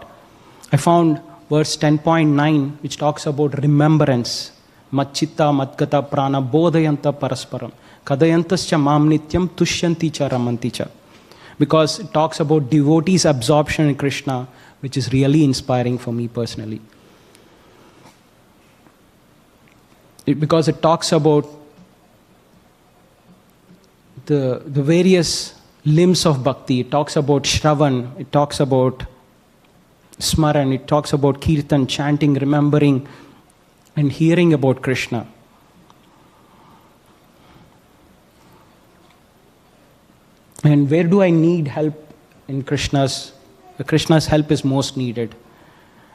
I found verse 10.9, which talks about remembrance. Machchitta matgata prana bodhayanta parasparam. Kadayantascha mam nityam tushyanti cha ramanti cha. Because it talks about devotees' absorption in Krishna, which is really inspiring for me personally. Because it talks about the various limbs of bhakti. It talks about Shravan, it talks about Smaran, it talks about Kirtan, chanting, remembering, and hearing about Krishna. And where do I need help in Krishna's? Krishna's help is most needed.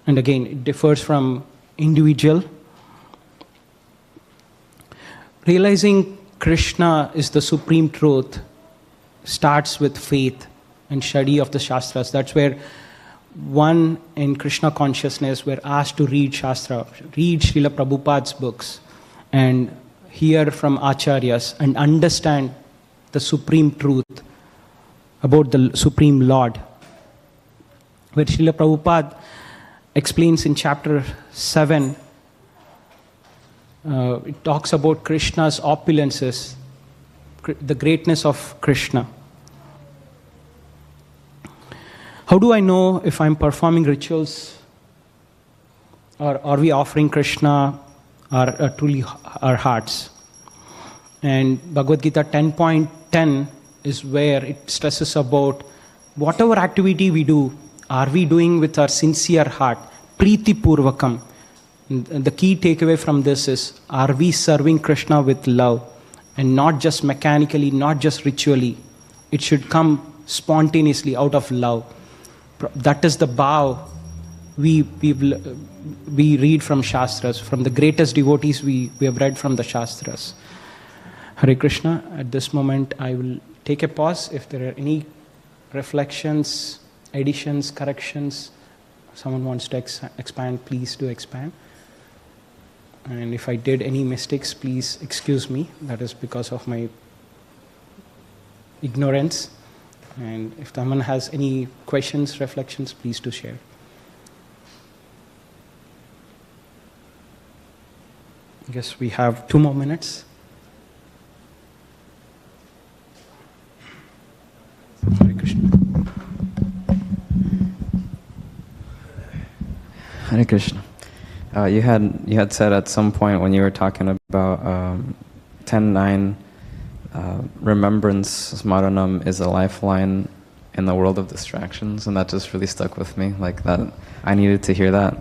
And again, it differs from individual. Realizing Krishna is the supreme truth starts with faith and study of the Shastras. That's where one in Krishna consciousness we're asked to read Shastra, read Srila Prabhupada's books, and hear from Acharyas and understand the supreme truth about the Supreme Lord. Where Srila Prabhupada explains in chapter 7, it talks about Krishna's opulences, the greatness of Krishna. How do I know if I'm performing rituals, or are we offering Krishna truly our hearts? And Bhagavad Gita 10.10 is where it stresses about whatever activity we do, are we doing with our sincere heart, Priti Purvakam. And the key takeaway from this is, are we serving Krishna with love, and not just mechanically, not just ritually? It should come spontaneously out of love. That is the bow we read from Shastras, from the greatest devotees we have read from the Shastras. Hare Krishna. At this moment, I will take a pause. If there are any reflections, additions, corrections, someone wants to expand, please do expand. And if I did any mistakes, please excuse me. That is because of my ignorance. And if someone has any questions, reflections, please do share. I guess we have 2 more minutes. Hare Krishna. Hare Krishna. You had said at some point when you were talking about 10.9, remembrance, smaranam, is a lifeline in the world of distractions, and that just really stuck with me. Like that, I needed to hear that.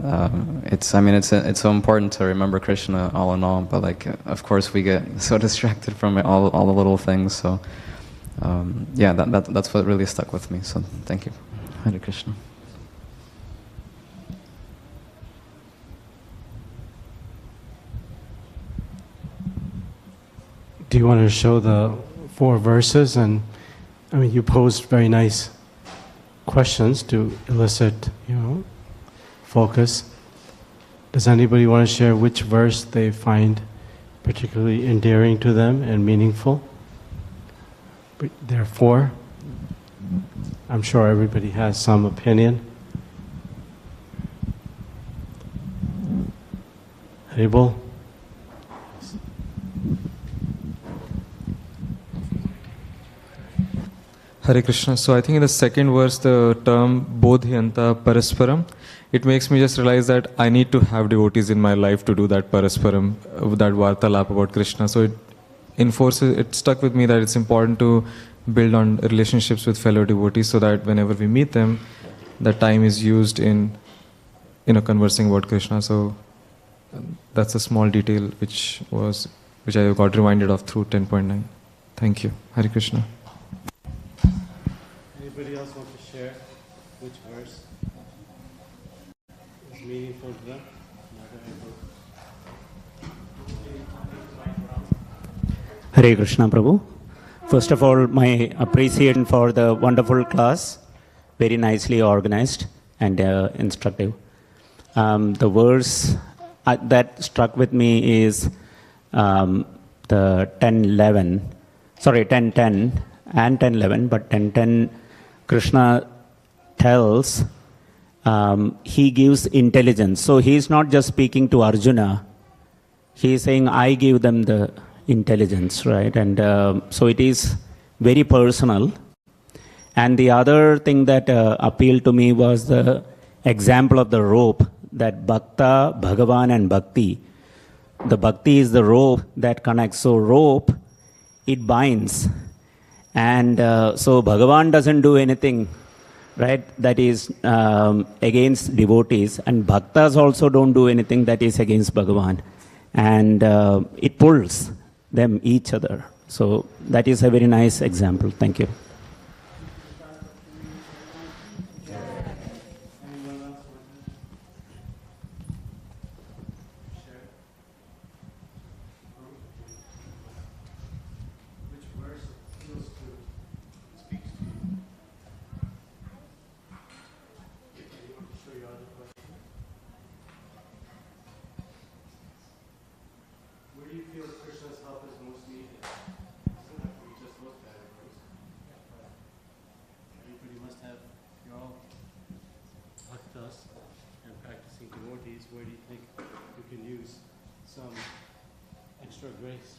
It's so important to remember Krishna all in all, but like, of course, we get so distracted from it, all the little things. So, that's what really stuck with me. So, thank you. Hare Krishna. Do you want to show the 4 verses? And you posed very nice questions to elicit, focus. Does anybody want to share which verse they find particularly endearing to them and meaningful? There are 4. I'm sure everybody has some opinion. Haribol? Hare Krishna. So I think in the second verse, the term bodhyanta parasparam, it makes me just realize that I need to have devotees in my life to do that parasparam, that vartalap about Krishna. So it stuck with me that it's important to build on relationships with fellow devotees so that whenever we meet them, the time is used in conversing about Krishna. So that's a small detail which I got reminded of through 10.9. Thank you. Hare Krishna. Anybody else want to share which verse is meaningful to them? Hare Krishna Prabhu. First of all, my appreciation for the wonderful class, very nicely organized and instructive. The verse that struck with me is the 10:11, sorry, 10:10 and 10:11, but 10:10, Krishna tells, he gives intelligence. So he is not just speaking to Arjuna, he is saying, I give them the intelligence, right? And so it is very personal. And the other thing that appealed to me was the example of the rope, that Bhakta, Bhagavan and Bhakti. The Bhakti is the rope that connects. So rope, it binds. And so Bhagavan doesn't do anything, right, that is against devotees. And Bhaktas also don't do anything that is against Bhagavan. And it pulls them each other. So that is a very nice example. Thank you. Where do you think you can use some extra grace?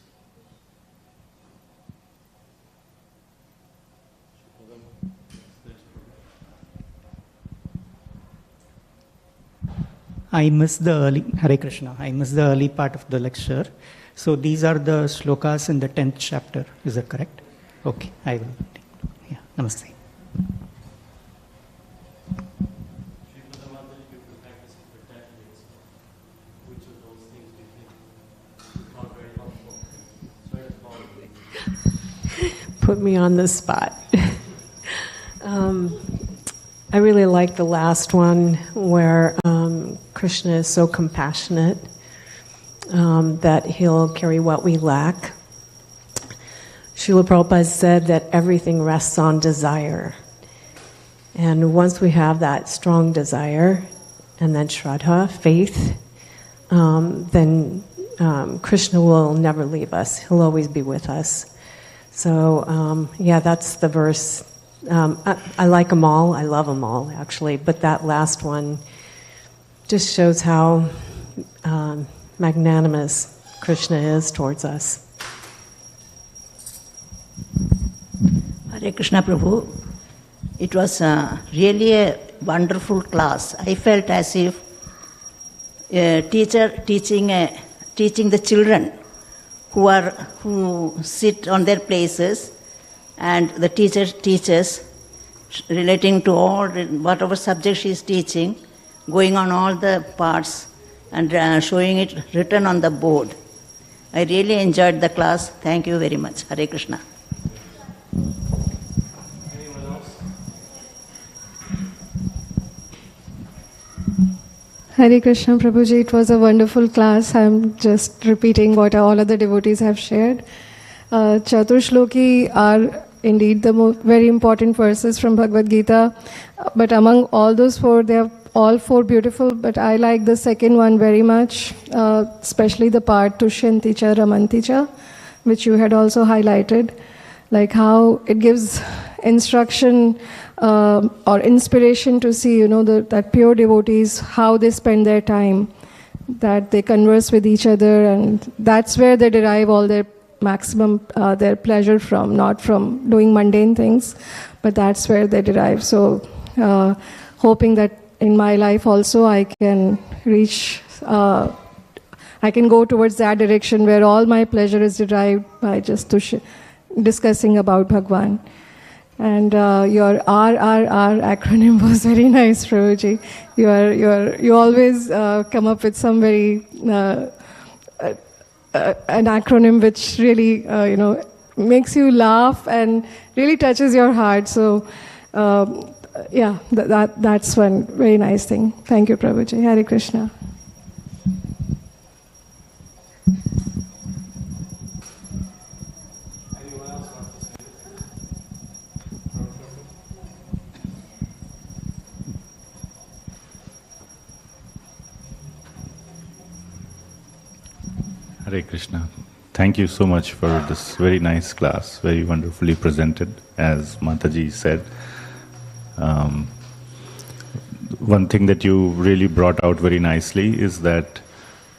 I missed the early, Hare Krishna, I missed the early part of the lecture. So these are the slokas in the 10th chapter, is that correct? Okay, I will. Yeah, namaste. Put me on the spot. I really like the last one where Krishna is so compassionate that he'll carry what we lack. Srila Prabhupada said that everything rests on desire. And once we have that strong desire and then Shraddha, faith, then Krishna will never leave us. He'll always be with us. So, yeah, that's the verse. I like them all. I love them all, actually. But that last one just shows how magnanimous Krishna is towards us. Hare Krishna Prabhu. It was really a wonderful class. I felt as if a teacher teaching the children who sit on their places, and the teacher teaches relating to all whatever subject she is teaching, going on all the parts and showing it written on the board. I really enjoyed the class. Thank you very much. Hare Krishna. Anyone else? Hare Krishna Prabhuji, it was a wonderful class. I'm just repeating what all other devotees have shared. Catur Sloki are indeed the very important verses from Bhagavad Gita. But among all those four, they are all four beautiful. But I like the second one very much, especially the part Tushyanticha Ramanticha, which you had also highlighted. Like how it gives instruction or inspiration to see, that pure devotees, how they spend their time, that they converse with each other, and that's where they derive all their maximum their pleasure from, not from doing mundane things, but that's where they derive. So hoping that in my life also I can reach, I can go towards that direction where all my pleasure is derived by just discussing about Bhagwan. And your RRR acronym was very nice, Prabhuji. You always come up with some very an acronym which really makes you laugh and really touches your heart. So yeah, that's one very nice thing. Thank you, Prabhuji. Hare Krishna. Hare Krishna. Thank you so much for this very nice class, very wonderfully presented, as Mataji said. One thing that you really brought out very nicely is that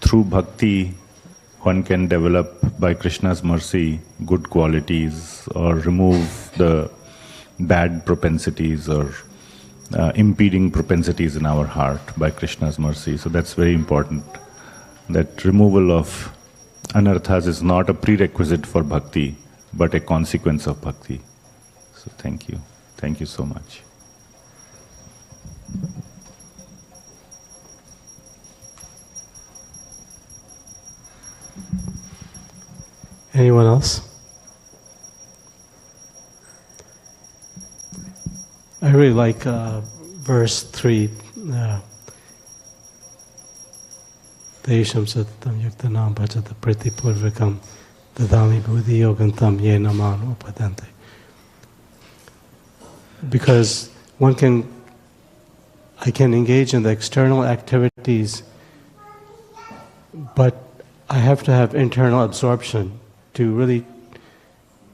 through bhakti, one can develop, by Krishna's mercy, good qualities or remove the bad propensities or impeding propensities in our heart by Krishna's mercy. So that's very important. That removal of anarthas is not a prerequisite for bhakti, but a consequence of bhakti. So thank you. Thank you so much. Anyone else? I really like verse 3. Desham satam yuktanam bhajata pratipurvikam dadami buddhi yogantam yena mano padante. Because I can engage in the external activities, but I have to have internal absorption to really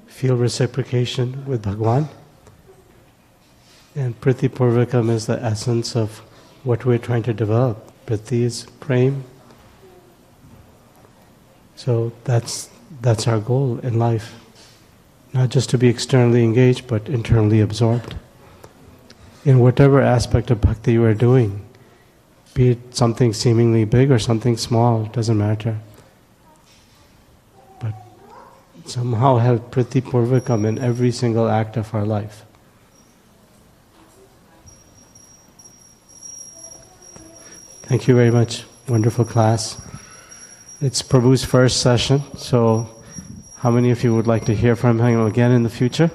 feel reciprocation with Bhagwan. And Priti Purvikam is the essence of what we're trying to develop. Priti is prem. So that's our goal in life. Not just to be externally engaged, but internally absorbed. In whatever aspect of bhakti you are doing, be it something seemingly big or something small, it doesn't matter. But somehow have Priti Purvikam in every single act of our life. Thank you very much. Wonderful class. It's Prabhu's first session, so how many of you would like to hear from him again in the future?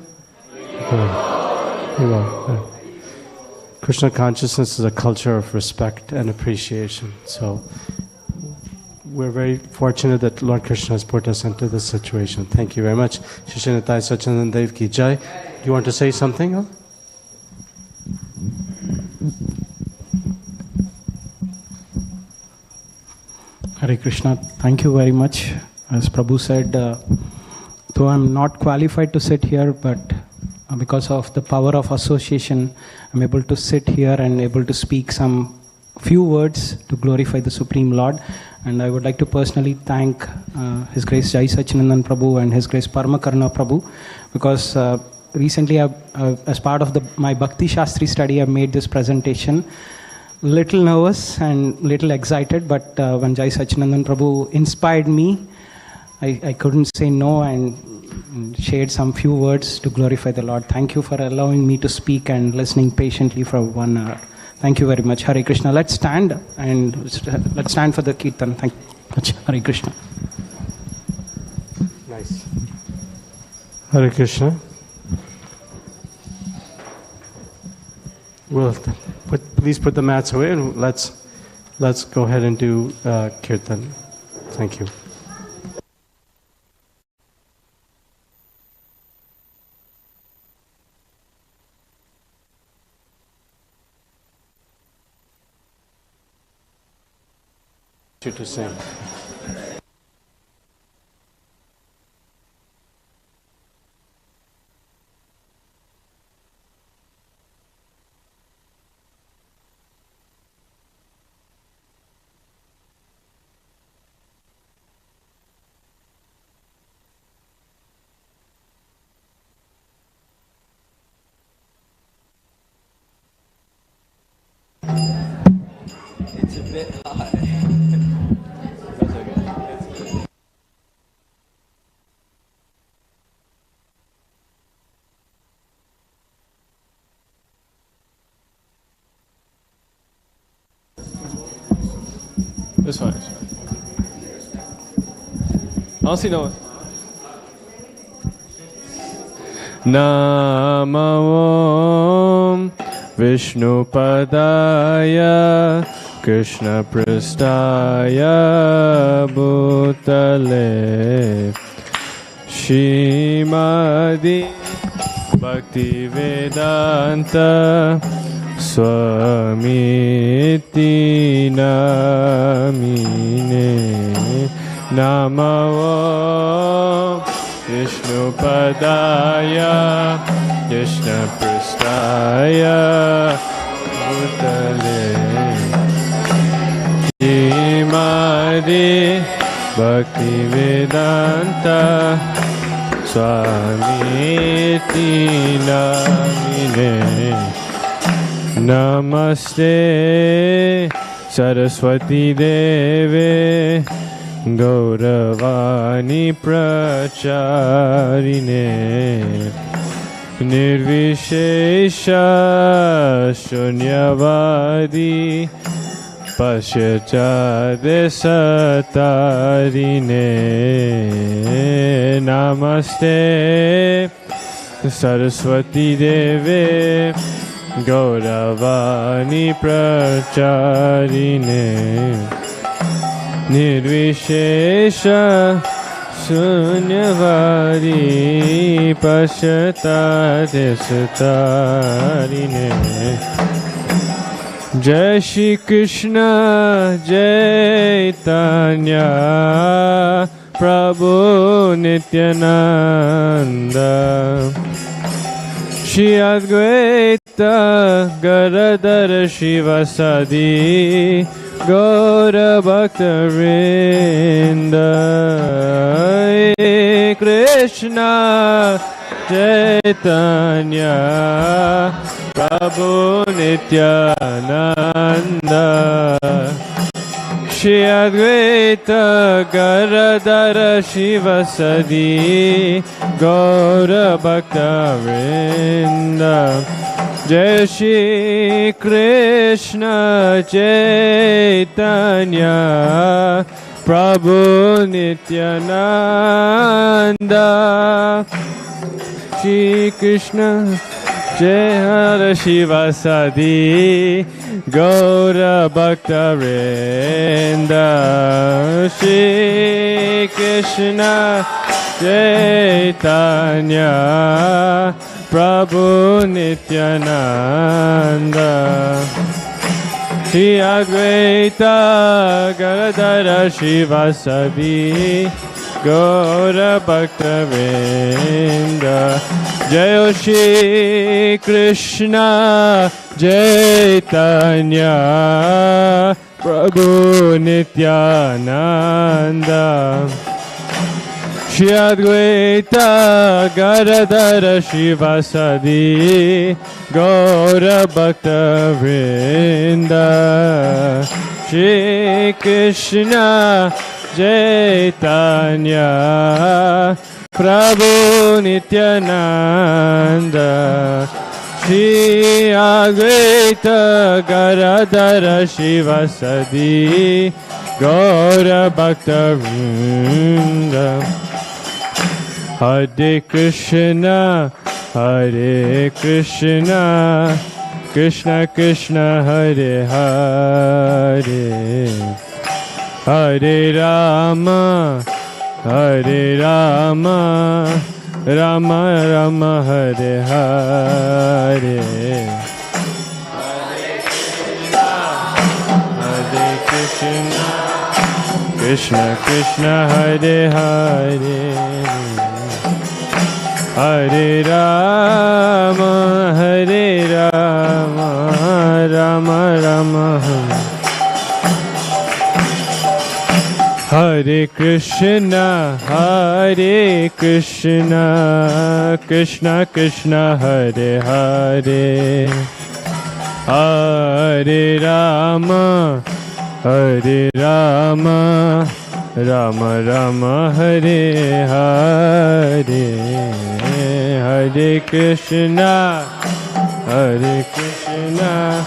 You will. Krishna consciousness is a culture of respect and appreciation. So we're very fortunate that Lord Krishna has put us into this situation. Thank you very much. Shishinatai Sachanand Dev ki jai. Do you want to say something? Hare Krishna, thank you very much. As Prabhu said, though I'm not qualified to sit here, but because of the power of association, I'm able to sit here and able to speak some few words to glorify the Supreme Lord. And I would like to personally thank His Grace Jai Sachinandan Prabhu and His Grace Paramakarna Prabhu, because recently as part of my Bhakti Shastri study, I made this presentation. Little nervous and little excited, but when Jai Sachinandan Prabhu inspired me, I couldn't say no and shared some few words to glorify the Lord. Thank you for allowing me to speak and listening patiently for 1 hour. Thank you very much. Hare Krishna. Let's stand and let's stand for the Kirtan. Thank you much. Hare Krishna. Nice. Hare Krishna. Well, please put the mats away and let's go ahead and do Kirtan. Thank you. To sing. This one. I'll see no one. Namo Vishnupadaya Krishna Pristaya Bhutale Shrimadi Bhakti Vedanta Swamiti Namine Namo Vishnupadaya Krishna Pristaya Bhutale Shrimadi Bhakti Vedanta Swamiti Namine Namaste Saraswati Deve Gauravani Pracharine Nirvishesha Shunyavadi Pashyachade Satarine Namaste Saraswati Deve Gauravani Pracharine Nirvishesha Sunyavadi Pashyatade Satarine Jai Shri Krishna Chaitanya Prabhu Nityananda Shri Advaita Gadadhara Shivasadi Gaura Bhakta Vrinda Krishna Chaitanya Prabhu Nityananda Shri Advaita Gadadhara Shivasadi Gaura Bhakta Vrinda Jai Shri Krishna Chaitanya Prabhu Nityananda Shri Krishna Jai Shivasadi Gaura Bhakta Vrinda Shri Krishna Chaitanya Prabhu Nityananda Shri Advaita Gadadhara Shivasadi Gaura Bhakta Vrinda Jai Shri Krishna Chaitanya Prabhu Nityananda Shri Advaita Gadadhara Shivasadi Gaura Bhakta Vrinda Shri Krishna Chaitanya Prabhu Nityananda Shri Advaita Gadadhara Shivasadi Gaura Bhakta Vrinda Hare Krishna Hare Krishna Krishna Krishna Hare Hare Hare Rama Hare Rama Rama Rama Hare Hare Hare Krishna Krishna Krishna Hare Hare Hare Rama Hare Rama Rama Rama Hare Krishna Krishna Krishna Hare Hare Hare Rama Hare Rama, Rama Rama Hare Hare, Hare Krishna, Hare Krishna,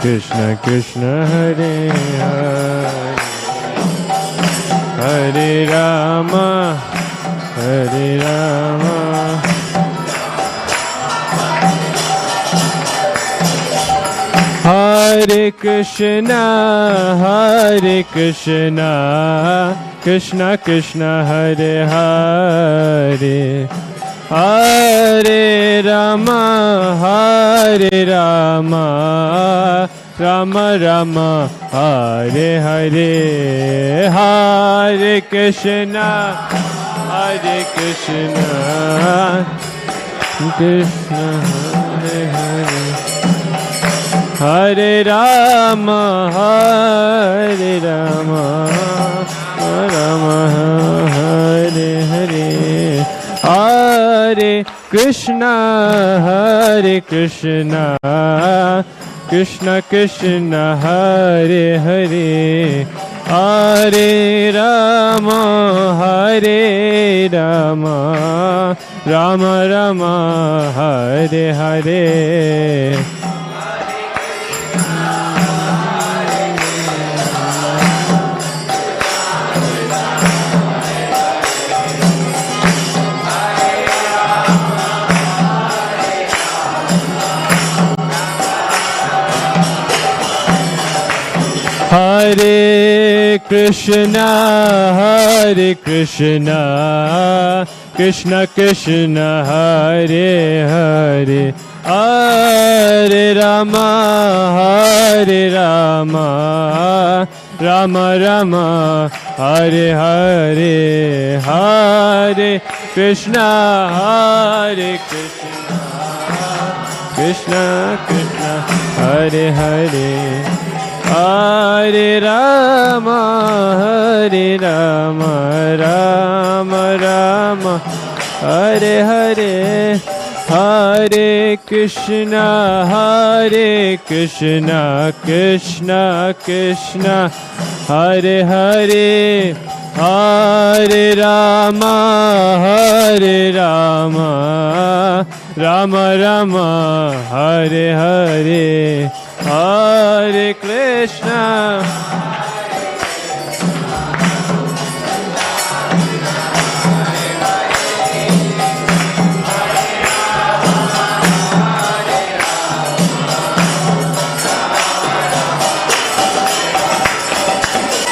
Krishna Krishna Hare Hare, Hare Rama, Hare Rama. Hare Krishna, Hare Krishna, Krishna Krishna Hare Hare, Hare Rama, Hare Rama, Rama Rama Hare Hare, Hare Krishna, Hare Krishna, Krishna Hare Hare, Hare Rama, Hare Rama, Rama Hare Hare, Hare Krishna, Hare Krishna, Krishna Krishna Hare Hare, Hare Rama, Hare Rama, Rama Rama Hare Hare. Hare Krishna, Hare Krishna, Krishna Krishna Hare Hare, Hare Rama, Hare Rama, Rama Rama Hare Hare, Hare Krishna, Hare Krishna, Krishna Krishna Hare Hare, Hare Rama, Hare Rama, Rama Rama Hare Hare, Hare Krishna, Hare Krishna, Krishna Krishna Hare Hare, Hare Rama, Hare Rama, Rama Rama Hare Hare, Hare Krishna.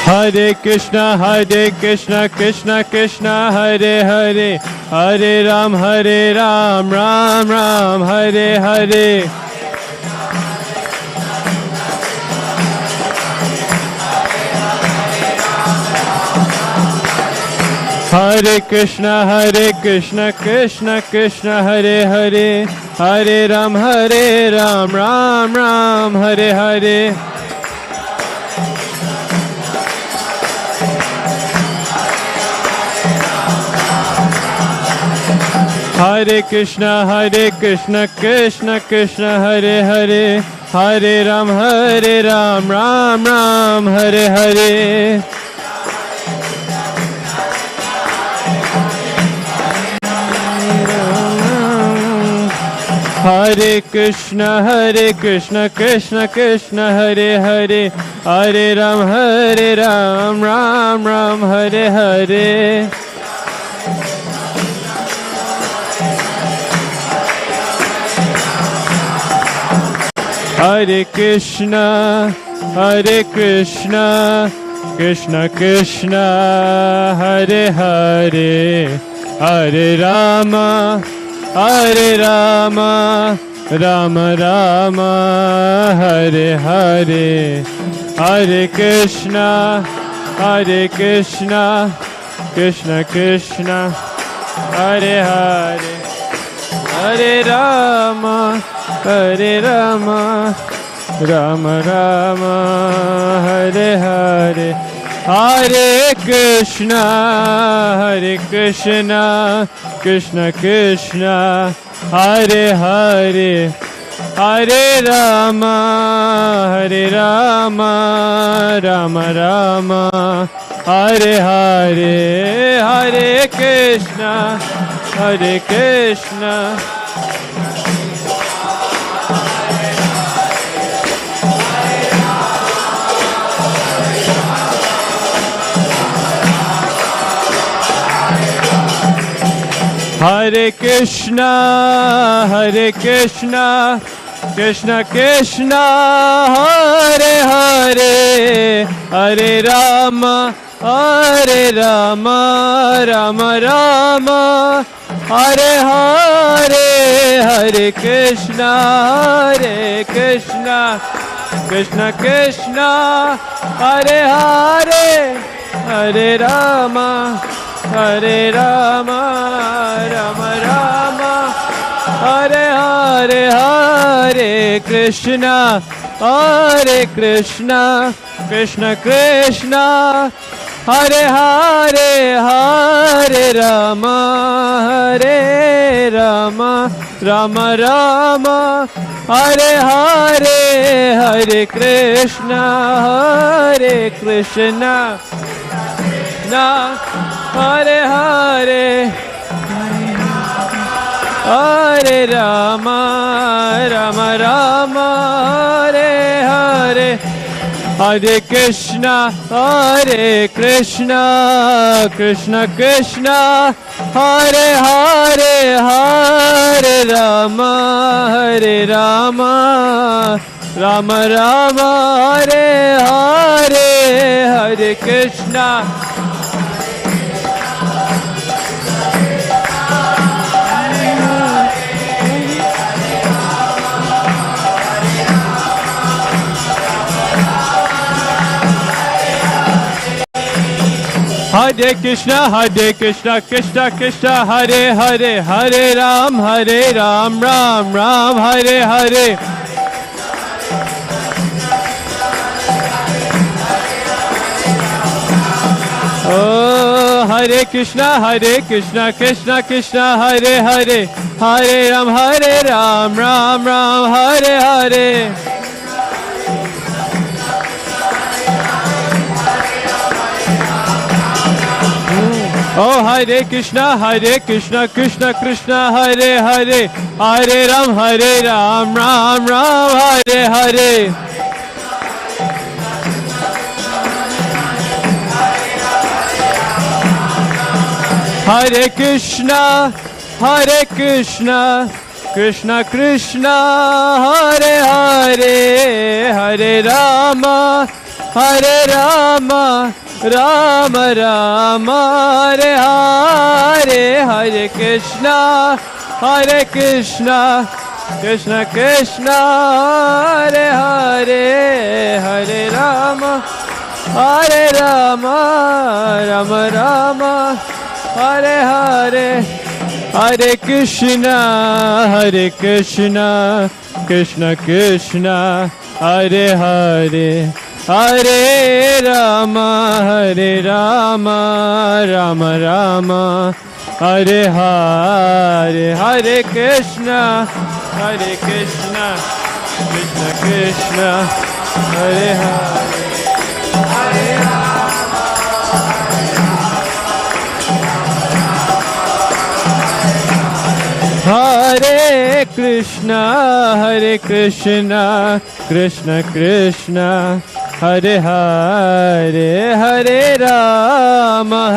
Hare Krishna, Hare Krishna, Krishna Krishna Hare Hare, Hare Ram, Ram Ram Hare Hare. Hare Krishna, Krishna Krishna Hare Hare, Hare Ram, Ram Ram Hare Hare. Hare Krishna, Krishna Krishna Hare Hare, Hare Ram, Ram Ram Hare Hare. Hare Krishna, Krishna Krishna Hare Hare, Hare Ram, Ram Ram Hare Hare. Hare Krishna, Krishna Krishna Hare Hare, Hare Rama, Rama Rama Hare Hare, Hare Krishna, Krishna Krishna Hare Hare, Hare Rama, Rama Rama Hare Hare, Hare Krishna, Krishna Krishna Hare Hare, Hare Rama, Hare Rama, Rama Rama, Hare Hare, Hare Krishna, Hare Krishna. Hare Krishna, Hare Krishna, Krishna Krishna, Hare Hare, Hare Rama, Hare Rama, Rama Rama, Hare Hare, Hare Krishna, Hare Krishna, Krishna Krishna, Hare Hare, Hare Rama, Hare Rama, Rama Rama, Hare Hare, Hare Krishna, Hare Krishna, Krishna Krishna, Hare Hare, Hare Rama, Hare Rama, Rama Rama, Hare Hare, Hare Krishna, Hare Krishna, Hare Hare, Hare Rama, Rama Rama, Hare Hare, Hare Krishna, Hare Krishna, Krishna Krishna, Hare Hare, Hare Rama, Hare Rama, Rama Rama, Hare Hare, Hare Krishna. Hare Krishna, Krishna Krishna, Hare Hare, Hare Ram, Ram Ram, Hare Hare. Oh, Hare Krishna, Krishna Krishna, Hare Hare, Hare Ram, Ram Ram, Hare Hare. Oh, Hare Krishna, Krishna Krishna, Hare Hare, Hare Ram, Ram Ram, Hare Hare. Hare Krishna, Krishna Krishna, Hare Hare, Hare Rama, Rama Rama, Hare Hare, Hare Krishna, Krishna Krishna, Hare Hare, Hare Rama, Rama Rama, Hare Hare, Hare Krishna, Krishna Krishna, Hare Hare, Hare Rama, Rama Rama, Hare Hare, Hare Krishna, Krishna Krishna, Hare Hare, Hare Rama. Hare Krishna, Krishna Krishna, Hare Hare, Hare Rama,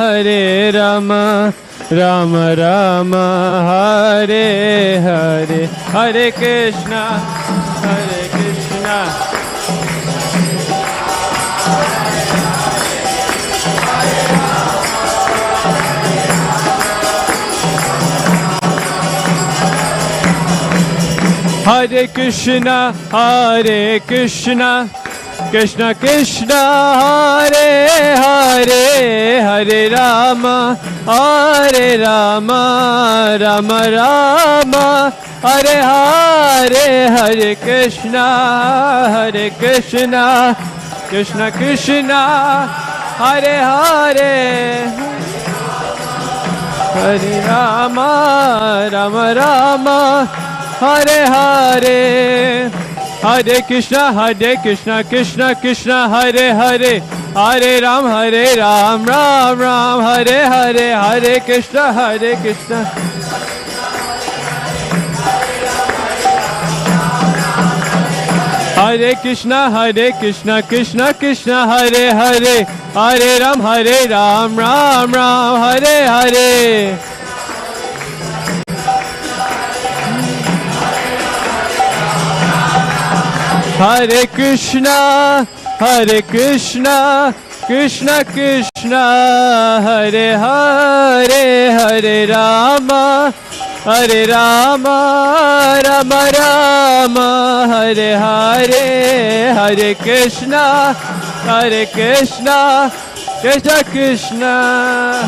Rama Rama, Hare Hare, Hare Krishna, Krishna. Hare Krishna, Krishna Krishna, Hare Hare, Hare Rama, Rama Rama, Hare Hare, Hare Krishna, Krishna Krishna, Hare Hare, Hare Rama, Rama Hare Hare, Hare Krishna Krishna Krishna Hare Hare, Hare Ram Ram Ram Hare Hare, Hare Krishna Hare Krishna Krishna Krishna Hare Hare, Hare Ram Ram Ram Hare Hare. Hare Krishna Krishna Krishna Hare Hare, Hare Rama Rama Rama Hare Hare, Hare Krishna Krishna Krishna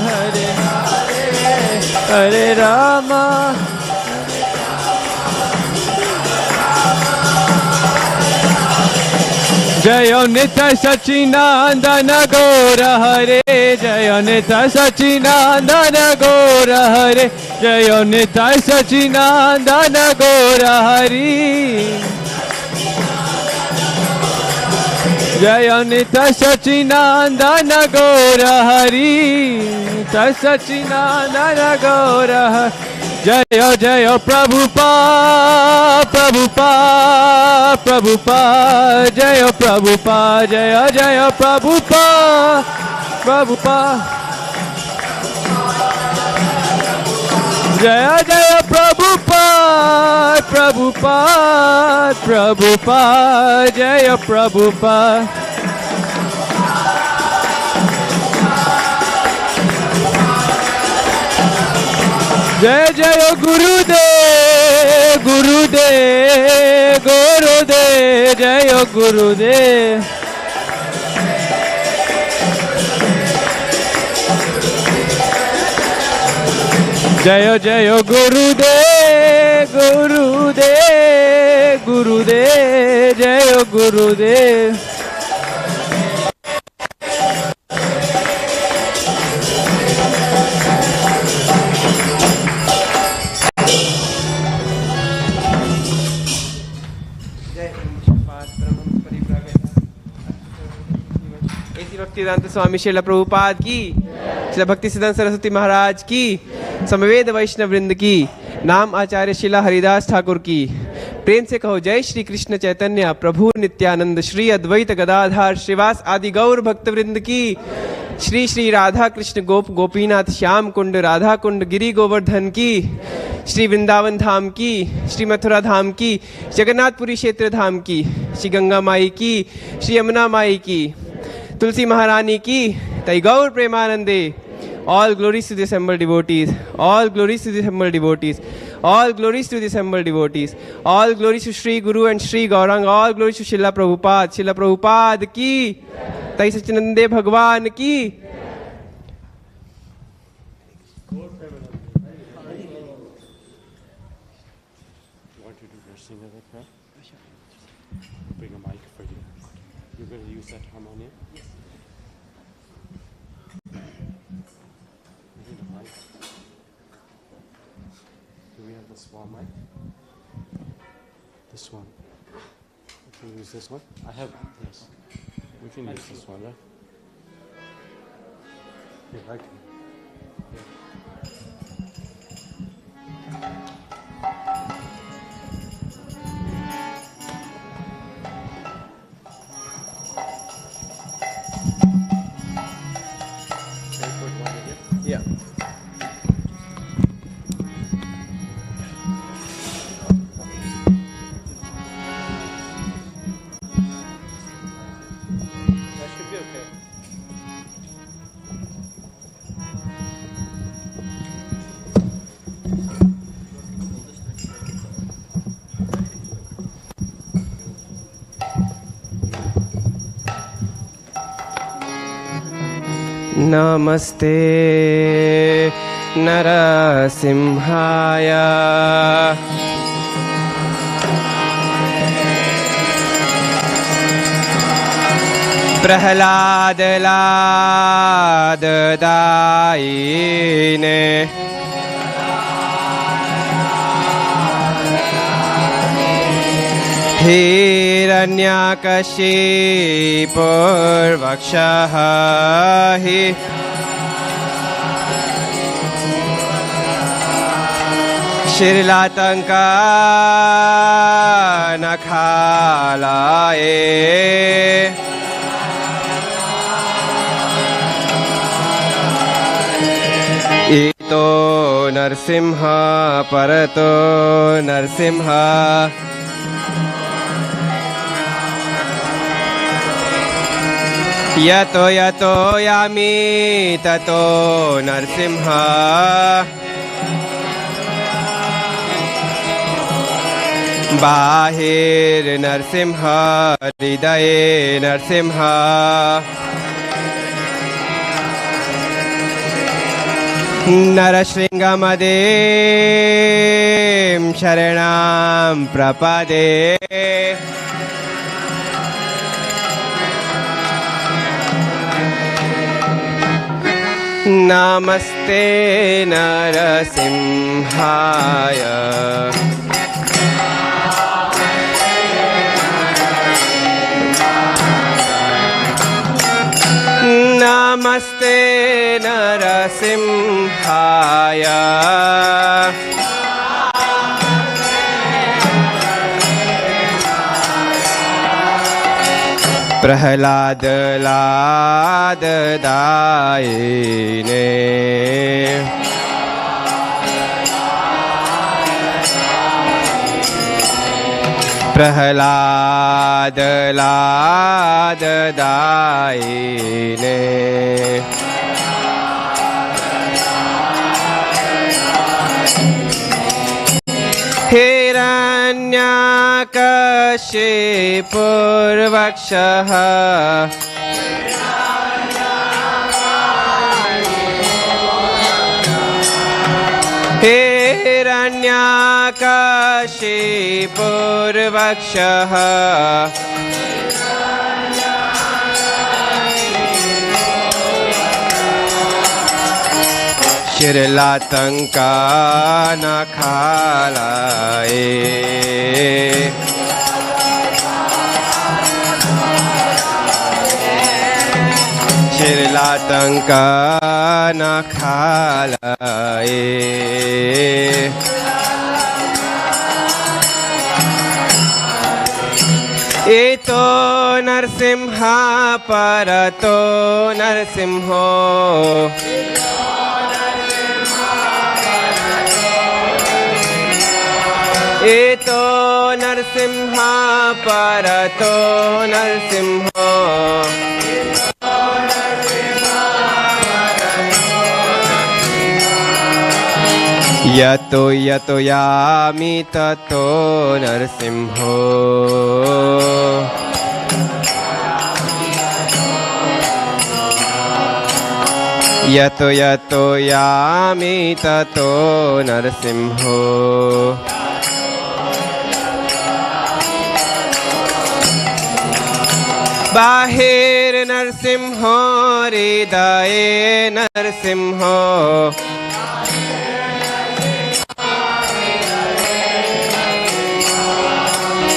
Hare Hare, Hare Rama. Jayo Nitya Sachinandana Gaura Hare, Jayo Nitya Sachinandana Gaura Hare, Jayo Nitya Sachinandana Gaura Hare, Jayo Nitya Sachinandana Gaura Hare, Nitya Sachinandana Gaura Hare. Jayo Jayo Prabhupada Prabhupada Prabhupada, Jayo Prabhupada, Jayo Jayo Prabhupada Prabhupada, Jayo Jayo Prabhupada Prabhupada Prabhupada, Jayo Prabhupada. Jai Jai Gurudev, Gurudev, Gurudev, Jai Gurudev. Jai Jai Gurudev, Gurudev, Gurudev, Jai Gurudev. Bhaktivedanta स्वामी श्रील प्रभुपाद की, श्रील भक्ति सिद्धांत सरस्वती महाराज की, समवेद वैष्णव वृंद की, नाम आचार्य श्रीला हरिदास ठाकुर की। प्रेम से कहो जय श्री कृष्ण चैतन्य प्रभु नित्यानंद श्री अद्वैत गदाधार श्रीवास आदि गौर भक्त वृंद की। श्री श्री राधा कृष्ण गोप गोपीनाथ श्याम कुंड राधा कुंड गिरी गोवर्धन की, श्री वृंदावन धाम की, श्री मथुरा धाम की, जगन्नाथपुरी क्षेत्र धाम की, श्री गंगा माई की, श्री यमुना माई की, तुलसी महारानी की, तै गौर प्रेमानंदे। All glories to the assembled devotees, all glories to the assembled devotees, all glories to the assembled devotees, all glories to Sri Guru and Sri Gaurang, all glories to Srila Prabhupada की, तै सच्चिदानंद भगवान की। Bring a mic for you. You're going to use that harmonium? Yes. Bring the mic. Do we have the small mic? This one. Can we use this one? I have, yes. We can use this one, right? Here, I can. Here. Yeah. That should be okay. नमस्ते नरसिंहाय प्रह्लादलाददायिने हिरण्यकशिपुर्वक्षः हि श्रीलातङ्का नखालाये इतो नरसिंह परतो नरसिंह यतो यतो यामि ततो नरसिंह बाहिर नरसिंह हृदये नरसिंह नरशृङ्गमदीं शरणां प्रपदे नमस्ते नरसिंहाय नमस्ते नरसिंहाय प्रहलाद लाददायिने प्रहलाद लाददायिने हिरण्यकशिपुर्वक्षः हिरण्यकशिपुर्वक्षः श्रीलातङ्का नखालाये श्रीलातङ्का नखालाये एतो नरसिंह परतो नरसिंहो एतो नरसिंह परतो नरसिंहो यतो यतो यामि ततो नरसिंहो यतो यतो यामि ततो नरसिंहो बाहिर नरसिंहो हृदये नरसिंहो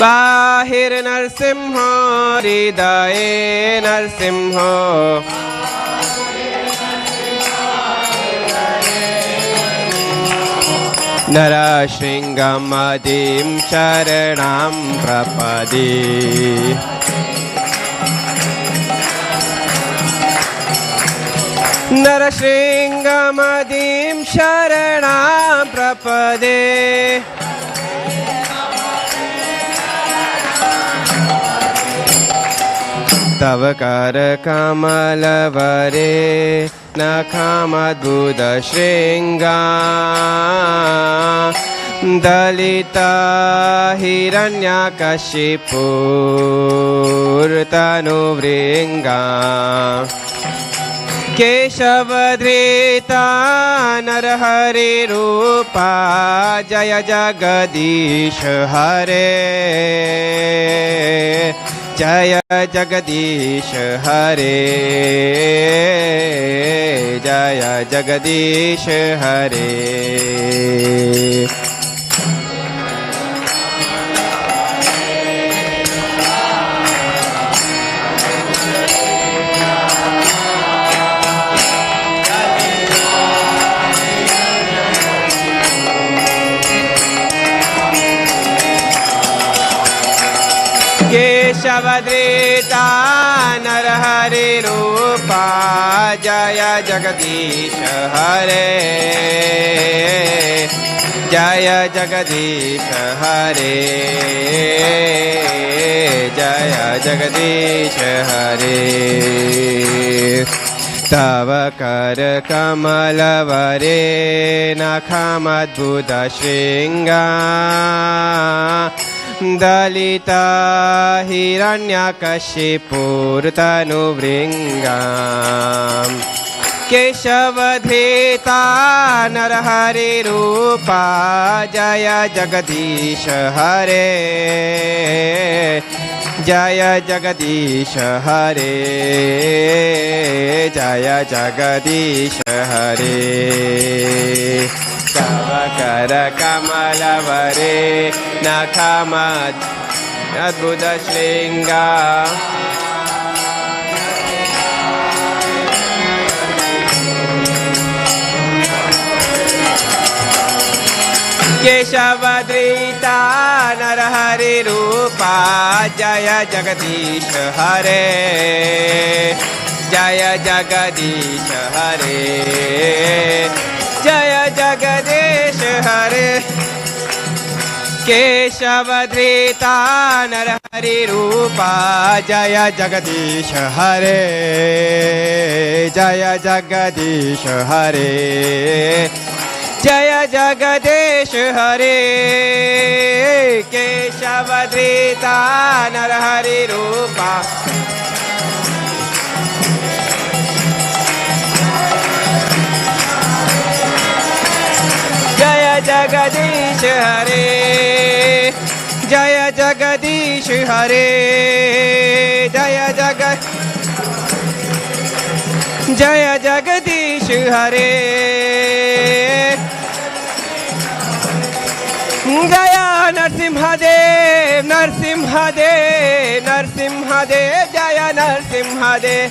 बाहिर नरसिंहो हृदये नरसिंहो नरशृङ्गमदीं शरणां प्रपदे नरशृङ्गमदीं शरणां प्रपदे तव करकमलवरे नखमद्भुतशृङ्गा दलिता हिरण्यकशिपुर्तनुभृङ्गा केशवधृता नरहरिरूपा जय जगदीश हरे जय जगदीश हरे जय जगदीश हरे केशवधृता नरहरि रूपा जय जगदीश हरे जय जगदीश हरे जय जगदीश हरे तव कर कमलवरे नखमद्भुत शृङ्गा दलिता हिरण्यकशिपुर्तनुभृङ्गाम् केशवधृता नरहरि रूपा जय जगदीश हरे जय जगदीश हरे जय जगदीश हरे तव कर कमलवरे नखमद्भुत शृङ्गा केशवधृता नरहरि रूपा जय जगदीश हरे जय जगदीश हरे जय जगदीश हरे केशवधृता नरहरि रूपा जय जगदीश हरे जय जगदीश हरे जय जगदीश हरे केशवधृता नरहरि रूपा जय जगदीश हरे जय जगदीश हरे जय जगदीश हरे जय नरसिंहदेव नरसिंहदेव नरसिंहदेव जय नरसिंहदेव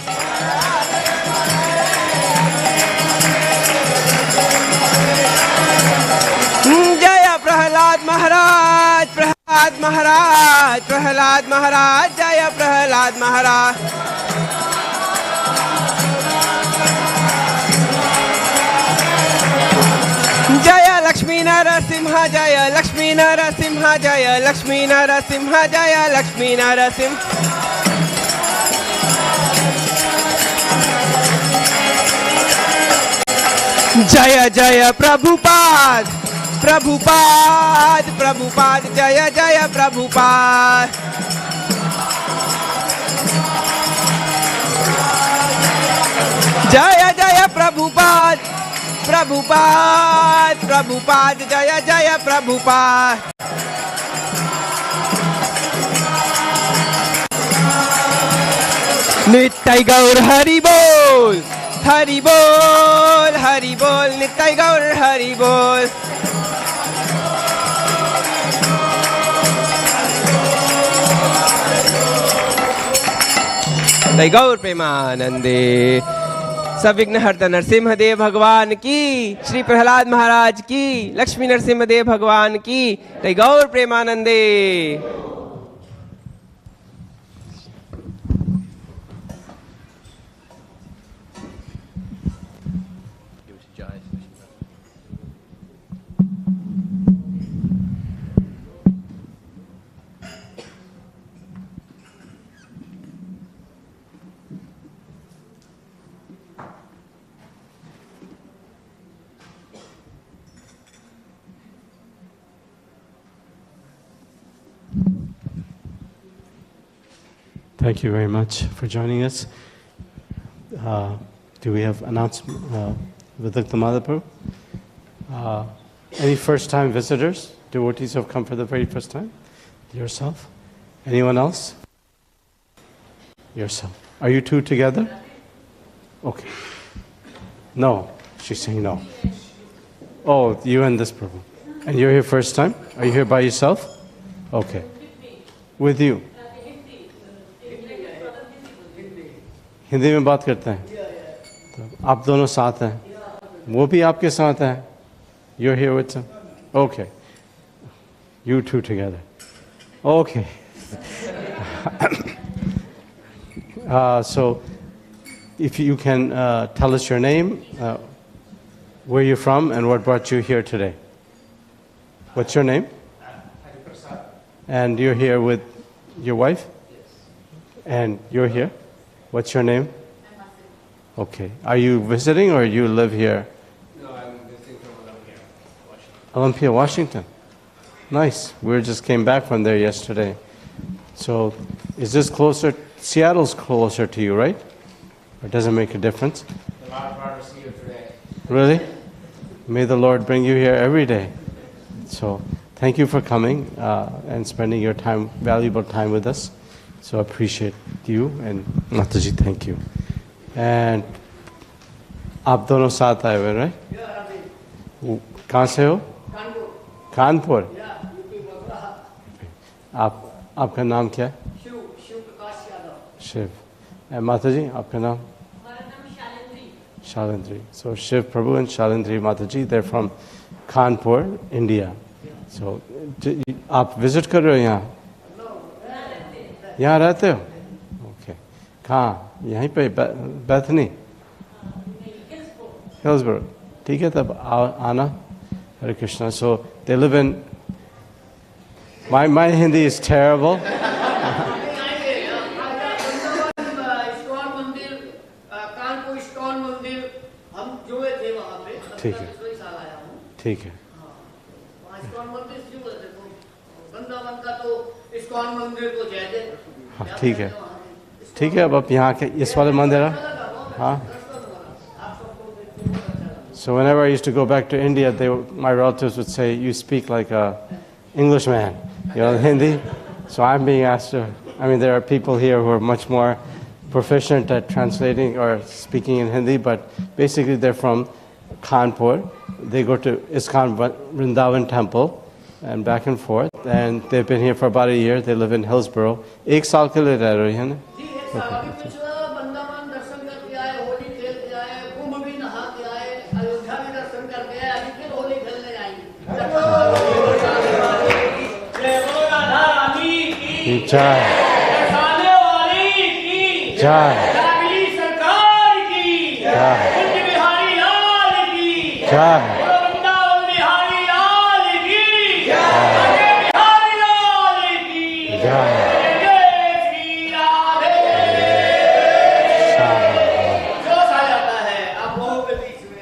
जय प्रहलाद महाराज प्रहलाद महाराज प्रहलाद महाराज जय प्रहलाद महाराज जय लक्ष्मी नरसिंह जय लक्ष्मी नरसिंह जय लक्ष्मी नरसिंह जय लक्ष्मी नरसिंह जय जय प्रभुपाद प्रभुपाद प्रभुपाद जय जय प्रभुपाद जय जय प्रभुपाद प्रभुपाद प्रभुपाद जय जय प्रभुपाद नित्य गौर हरि बोल हरि बोल हरि बोल नित्य गौर हरि बोल नित्य गौर प्रेमानंदे सविघ्नहर्ता नरसिंहदेव भगवान की श्री प्रहलाद महाराज की लक्ष्मी नरसिंहदेव भगवान की नित्य गौर प्रेमानंदे Thank you very much for joining us. Do we have announcement? Vidagdha Madhava? Any first-time visitors? Devotees who have come for the very first time? Yourself? Anyone else? Yourself. Are you two together? Okay. No. She's saying no. Oh, you and this Prabhu. And you're here first time? Are you here by yourself? Okay. With you? Hindi में बात करते हैं तो आप दोनों साथ हैं वो भी आपके साथ हैं you're here with them okay you two together okay So if you can tell us your name, where you're from, and what brought you here today. What's your name? And you're here with your wife? Yes. And you're here? What's your name? Okay. Are you visiting or you live here? No, I'm visiting from Olympia, Washington. Olympia, Washington. Nice. We just came back from there yesterday. So is this closer? Seattle's closer to you, right? Or does it make a difference? A lot of honor to see you today. Really? May the Lord bring you here every day. So thank you for coming and spending your time, valuable time with us. So I appreciate you, and Mataji, thank you. And आप दोनों साथ आए हुए, right? कहाँ से हो? कानपुर. आपका नाम क्या है? शिव. And Mataji, आपका नाम? Shalindri. So Shiv Prabhu and Shalindri Mataji, they're from Kanpur, India. So आप visit कर रहे हो यहाँ? यहाँ रहते हो? Okay. कहाँ? यहीं पे Bethany? Hillsborough. ठीक है तब आना. Hare Krishna. So they live in. My Hindi is terrible. ठीक है. ठीक है. हाँ ठीक है. ठीक है अब आप यहाँ के इस वाले मंदिर हैं. हाँ. So whenever I used to go back to India, my relatives would say, "You speak like a Englishman," Hindi. So I'm being asked to. I mean, there are people here who are much more proficient at translating or speaking in Hindi, but basically they're from Kanpur. They go to ISKCON Vrindavan Temple and back and forth, and they've been here for about a year. They live in Hillsborough. एक साल के लिए रह रहे हैं. जय जय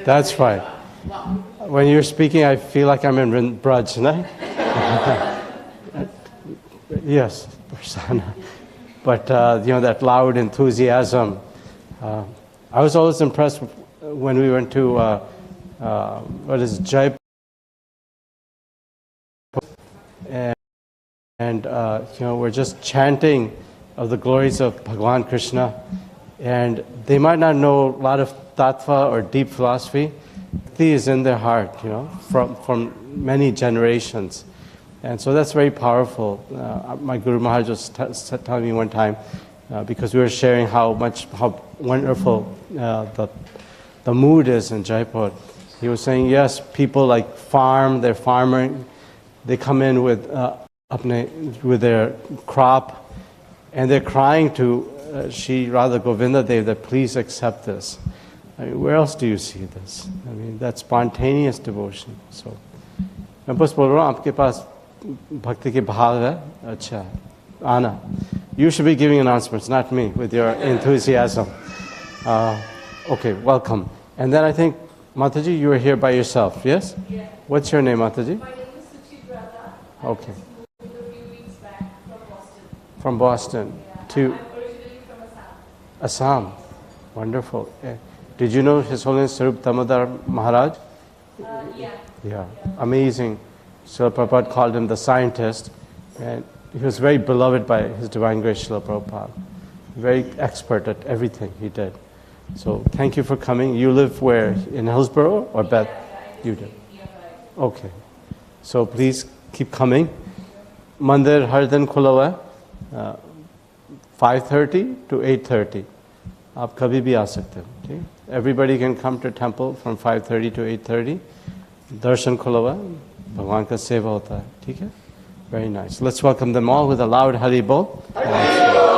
That's right. When you're speaking, I feel like I'm in Braj, no? Yes, Prasanna. But that loud enthusiasm. I was always impressed when we went to Jaipur, and we're just chanting of the glories of Bhagwan Krishna, and they might not know a lot of tattva or deep philosophy. Bhakti is in their heart, from many generations. And so that's very powerful. My Guru Maharaj was telling me one time, because we were sharing how wonderful the mood is in Jaipur. He was saying, yes, people they're farming, they come in with their crop, and they're crying to Shri Radha Govinda Dev that please accept this. I mean, where else do you see this? I mean, that's spontaneous devotion. So, मैं बस बोल रहा हूँ आपके पास भक्ति के भाव है. अच्छा, आना. You should be giving announcements, not me, with your enthusiasm. Okay, welcome. And then I think, Mataji, you are here by yourself, yes? Yeah. What's your name, Mataji? My name is Vidagdha. Okay. I moved a few weeks back from Boston. From Boston to... I'm originally from Assam. Assam. Wonderful. Did you know His Holiness Sarup Damodar Maharaj? Yeah. Amazing. Srila Prabhupada called him the scientist, and he was very beloved by His Divine Grace Srila Prabhupada. Very expert at everything he did. So thank you for coming. You live where? In Hillsborough or Beth? You do. Okay. So please keep coming. Mandir har din khula hua hai, 5:30 to 8:30. आप कभी भी आ सकते हो. ठीक? Everybody can come to temple from 5:30 to 8:30. Darshan खुला हुआ है. भगवान का सेवा होता है. ठीक है? Very nice. Let's welcome them all with a loud Hari Bol. Hari Bol.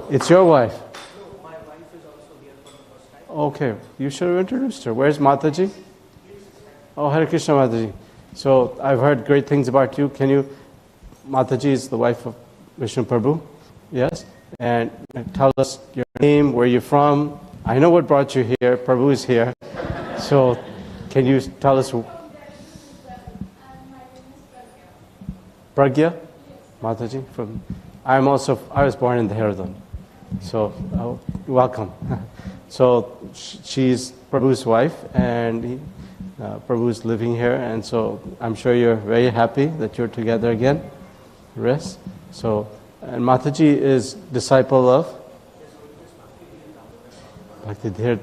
It's your wife? No, my wife is also here for the first time. Okay, you should have introduced her. Where's Mataji? Oh, Hare Krishna Mataji. So I've heard great things about you. Can you, Mataji is the wife of Vishnu Prabhu, yes? And tell us your name, where you're from. I know what brought you here. Prabhu is here. So can you tell us? Pragya? Mataji? I was born in Dehradun. So, welcome. So, she's Prabhu's wife, and Prabhu's living here, and so I'm sure you're very happy that you're together again. Rest. So, and Mataji is disciple of Bhaktidhir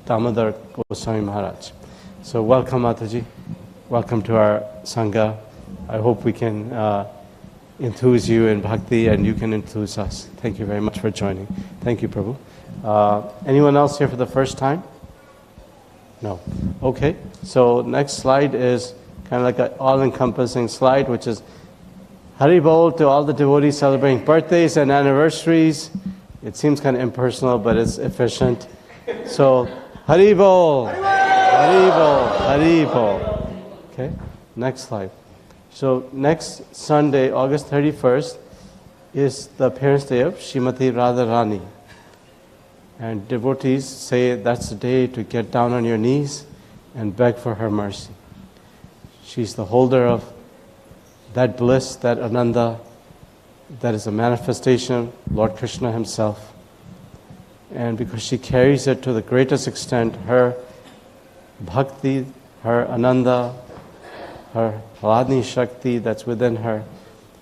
Damodar Goswami Maharaj. So, welcome Mataji. Welcome to our Sangha. I hope we can enthuse you in bhakti and you can enthuse us. Thank you very much for joining. Thank you, Prabhu. Anyone else here for the first time? No. Okay. So next slide is kind of like an all-encompassing slide, which is Hari Bol to all the devotees celebrating birthdays and anniversaries. It seems kind of impersonal, but it's efficient. So Hari Bol, Hari Bol, Hari Bol. Okay. Next slide. So next Sunday, August 31st, is the appearance day of Srimati Radharani. And devotees say that's the day to get down on your knees and beg for her mercy. She's the holder of that bliss, that Ananda, that is a manifestation of Lord Krishna himself. And because she carries it to the greatest extent, her bhakti, her Ananda, her Hladni Shakti that's within her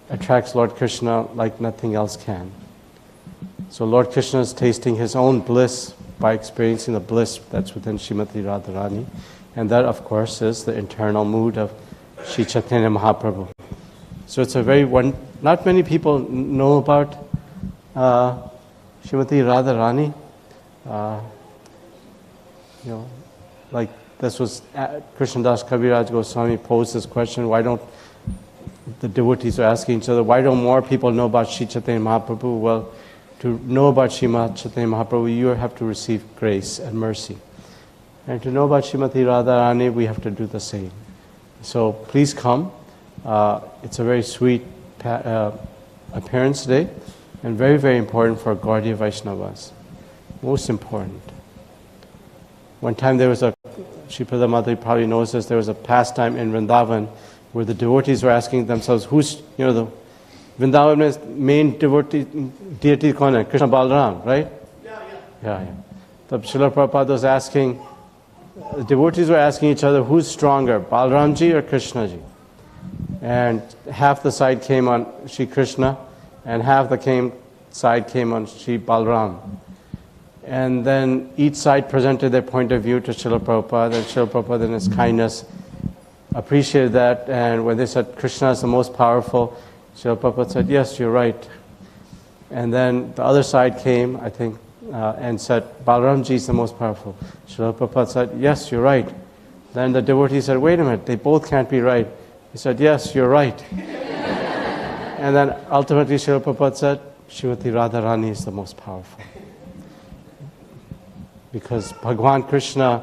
attracts Lord Krishna like nothing else can. So Lord Krishna is tasting his own bliss by experiencing the bliss that's within Srimati Radharani. And that, of course, is the internal mood of Sri Chaitanya Mahaprabhu. So it's a very not many people know about Srimati Radharani. Like this was Krishnadas Kaviraj Goswami posed this question, why don't the devotees are asking each other, why don't more people know about Sri Chaitanya Mahaprabhu? Well, to know about Srimati Chaitanya Mahaprabhu, you have to receive grace and mercy. And to know about Srimati Radharani, we have to do the same. So please come. It's a very sweet appearance day and very, very important for Gaudiya Vaishnavas. Most important. One time there was Shripada Madhava probably knows this, there was a pastime in Vrindavan where the devotees were asking themselves, who's, the Vrindavan's main deity kaun hai? Krishna Balaram, right? Yeah. So Srila Prabhupada was asking, the devotees were asking each other, who's stronger, Balaramji or Krishnaji? And half the side came on Sri Krishna, and half the side came on Sri Balaram. And then each side presented their point of view to Srila Prabhupada, and Srila Prabhupada in his kindness appreciated that, and when they said Krishna is the most powerful, Srila Prabhupada said, yes, you're right. And then the other side came, I think, and said, Balaramji is the most powerful. Srila Prabhupada said, yes, you're right. Then the devotee said, wait a minute, they both can't be right. He said, yes, you're right. And then ultimately Srila Prabhupada said, Srimati Radharani is the most powerful. Because Bhagwan Krishna,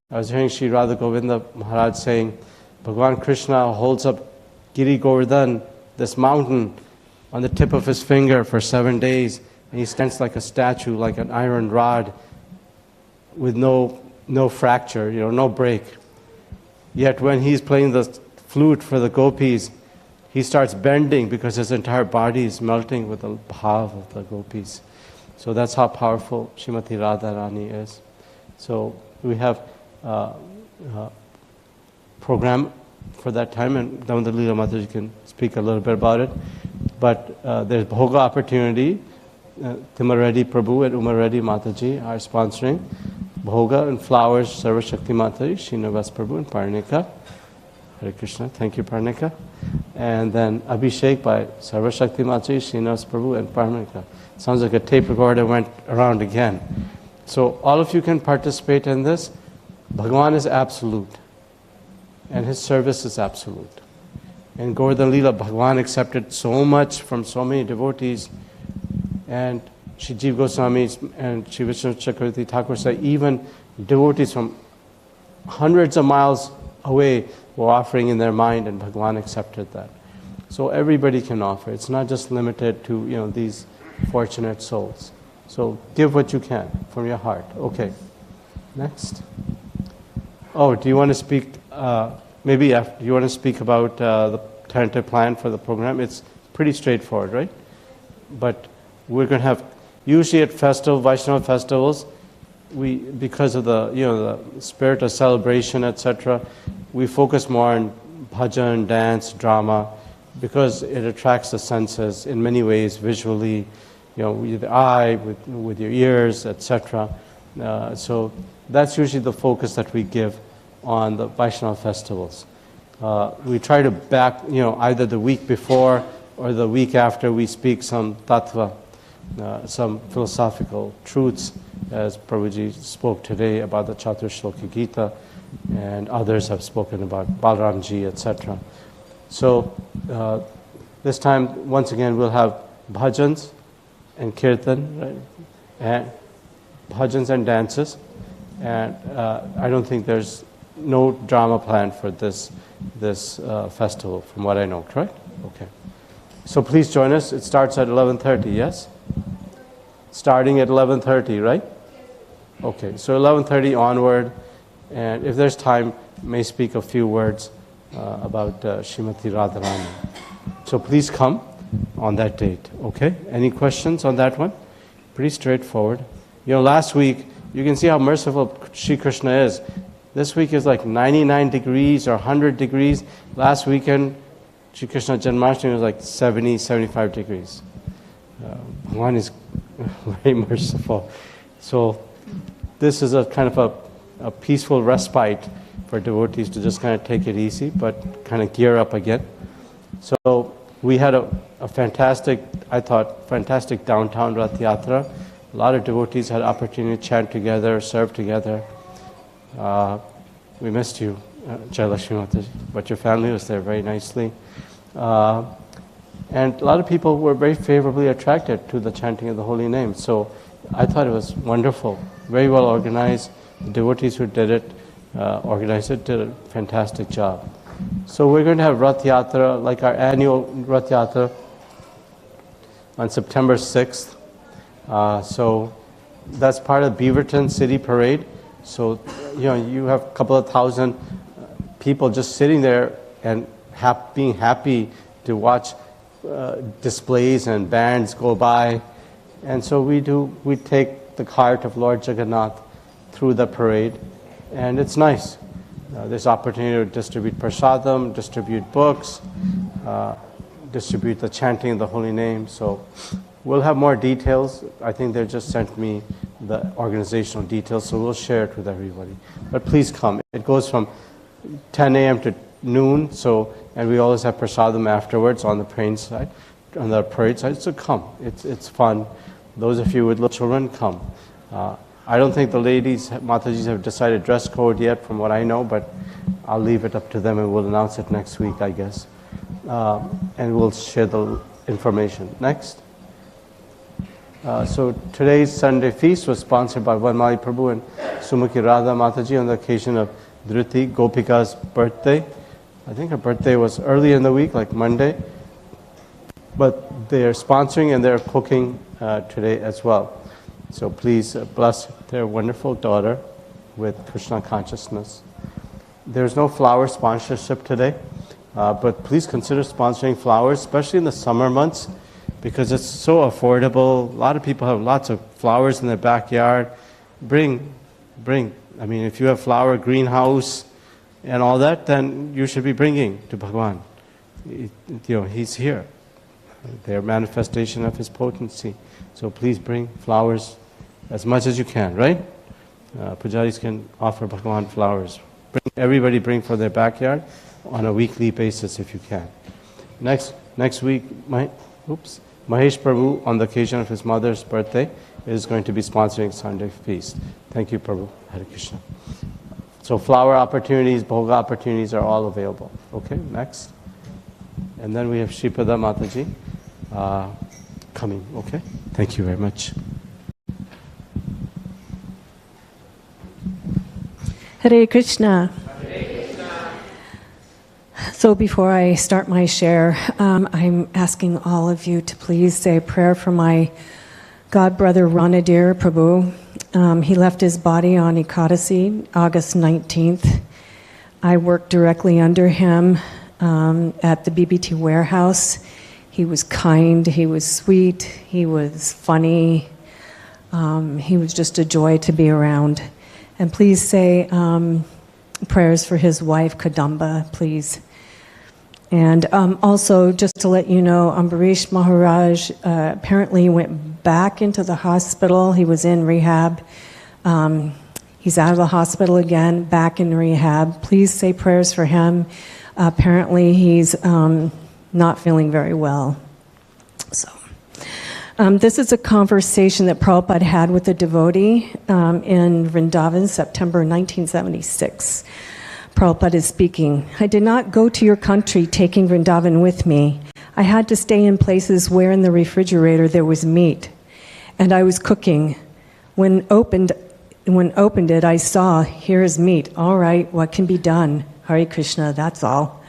I was hearing Sri Radha Govinda Maharaj saying, Bhagwan Krishna holds up Giri Govardhan, this mountain, on the tip of his finger for 7 days, and he stands like a statue, like an iron rod, with no fracture, no break. Yet when he's playing the flute for the gopis, he starts bending because his entire body is melting with the bhav of the gopis. So that's how powerful Srimati Radharani is. So we have a program for that time, and Damodar Leela Mataji can speak a little bit about it. But there's Bhoga opportunity. Timar Reddy Prabhu and Umar Reddy Mataji are sponsoring Bhoga and flowers, Sarva Shakti Mataji, Srinivas Prabhu and Parnika. Hare Krishna. Thank you, Parnika. And then Abhishek by Sarva Shakti Mataji, Srinivas Prabhu and Parnika. Sounds like a tape recorder went around again. So all of you can participate in this. Bhagavan is absolute, and his service is absolute. In Govardhan Leela, Bhagavan accepted so much from so many devotees, and Shri Jiva Goswami and Shri Vishnu Chakravarti Thakur say even devotees from hundreds of miles away were offering in their mind, and Bhagavan accepted that. So everybody can offer. It's not just limited to these fortunate souls. So give what you can from your heart. Okay. Next. Oh, do you want to speak? Maybe after, you want to speak about the tentative plan for the program? It's pretty straightforward, right? But we're going to have usually at Vaishnava festivals, because of the spirit of celebration, etc., we focus more on bhajan, dance, drama, because it attracts the senses in many ways, visually, with the eye, with your ears, etc. So that's usually the focus that we give on the Vaishnava festivals. We try to back, either the week before or the week after, we speak some tattva, some philosophical truths, as Prabhuji spoke today about the Catur Sloki Gita, and others have spoken about Balramji, etc. So this time, once again, we'll have bhajans and kirtan, right? And bhajans and dances. And I don't think there's no drama planned for this festival, from what I know, correct? Okay. So please join us. It starts at 11:30, yes? Starting at 11:30, right? Okay, so 11:30 onward, and if there's time, may speak a few words about Srimati Radharani. So please come on that date, okay? Any questions on that one? Pretty straightforward. Last week, you can see how merciful Sri Krishna is. This week is like 99 degrees or 100 degrees. Last weekend, Sri Krishna Janmashtami was like 70, 75 degrees. Bhagavan is very merciful. So this is a kind of a peaceful respite for devotees to just kind of take it easy, but kind of gear up again. So we had a fantastic, I thought, fantastic downtown Rath Yatra. A lot of devotees had opportunity to chant together, serve together. We missed you, Jailakshmi Mataji, but your family was there very nicely. And a lot of people were very favorably attracted to the chanting of the holy name. So I thought it was wonderful, very well organized. The devotees who did it, organized it, did a fantastic job. So we're going to have Rath Yatra, like our annual Rath Yatra, on September 6th. So that's part of Beaverton City Parade. So, you have a couple of thousand people just sitting there and being happy to watch displays and bands go by. And so we take the cart of Lord Jagannath through the parade, and it's nice. There's opportunity to distribute prasadam, distribute books, distribute the chanting of the holy name. So we'll have more details. I think they just sent me the organizational details, so we'll share it with everybody. But please come. It goes from 10 a.m. to noon, and we always have prasadam afterwards on the parade side. So come. It's fun. Those of you with little children, come. I don't think the ladies, Matajis, have decided dress code yet, from what I know, but I'll leave it up to them, and we'll announce it next week, I guess. And we'll share the information. Next. So today's Sunday feast was sponsored by Vanmali Prabhu and Sumukhi Radha Mataji on the occasion of Dhruti, Gopika's birthday. I think her birthday was early in the week, like Monday. But they are sponsoring and they're cooking today as well. So please bless their wonderful daughter with Krishna consciousness. There's no flower sponsorship today, but please consider sponsoring flowers, especially in the summer months, because it's so affordable. A lot of people have lots of flowers in their backyard. Bring. I mean, if you have flower greenhouse and all that, then you should be bringing to Bhagavan. He's here. They're a manifestation of his potency. So please bring flowers as much as you can, right? Pujaris can offer Bhagavan flowers. Everybody bring for their backyard on a weekly basis if you can. Next week, Mahesh Prabhu, on the occasion of his mother's birthday, is going to be sponsoring Sunday feast. Thank you, Prabhu. Hare Krishna. So flower opportunities, bhoga opportunities are all available. Okay, next. And then we have Shripada Mataji. coming, okay? Thank you very much. Hare Krishna. So before I start my share, I'm asking all of you to please say a prayer for my god brother Ranadir Prabhu. He left his body on Ekadasi, August 19th. I worked directly under him at the BBT warehouse. He was kind, he was sweet, he was funny. He was just a joy to be around. And please say prayers for his wife, Kadamba, please. And also, just to let you know, Ambarish Maharaj apparently went back into the hospital. He was in rehab. He's out of the hospital again, back in rehab. Please say prayers for him. Apparently, he's not feeling very well. So, this is a conversation that Prabhupada had with a devotee in Vrindavan, September 1976. Prabhupada is speaking. I did not go to your country taking Vrindavan with me. I had to stay in places where in the refrigerator there was meat. And I was cooking. When opened it, I saw, here is meat. All right, what can be done? Hare Krishna, that's all.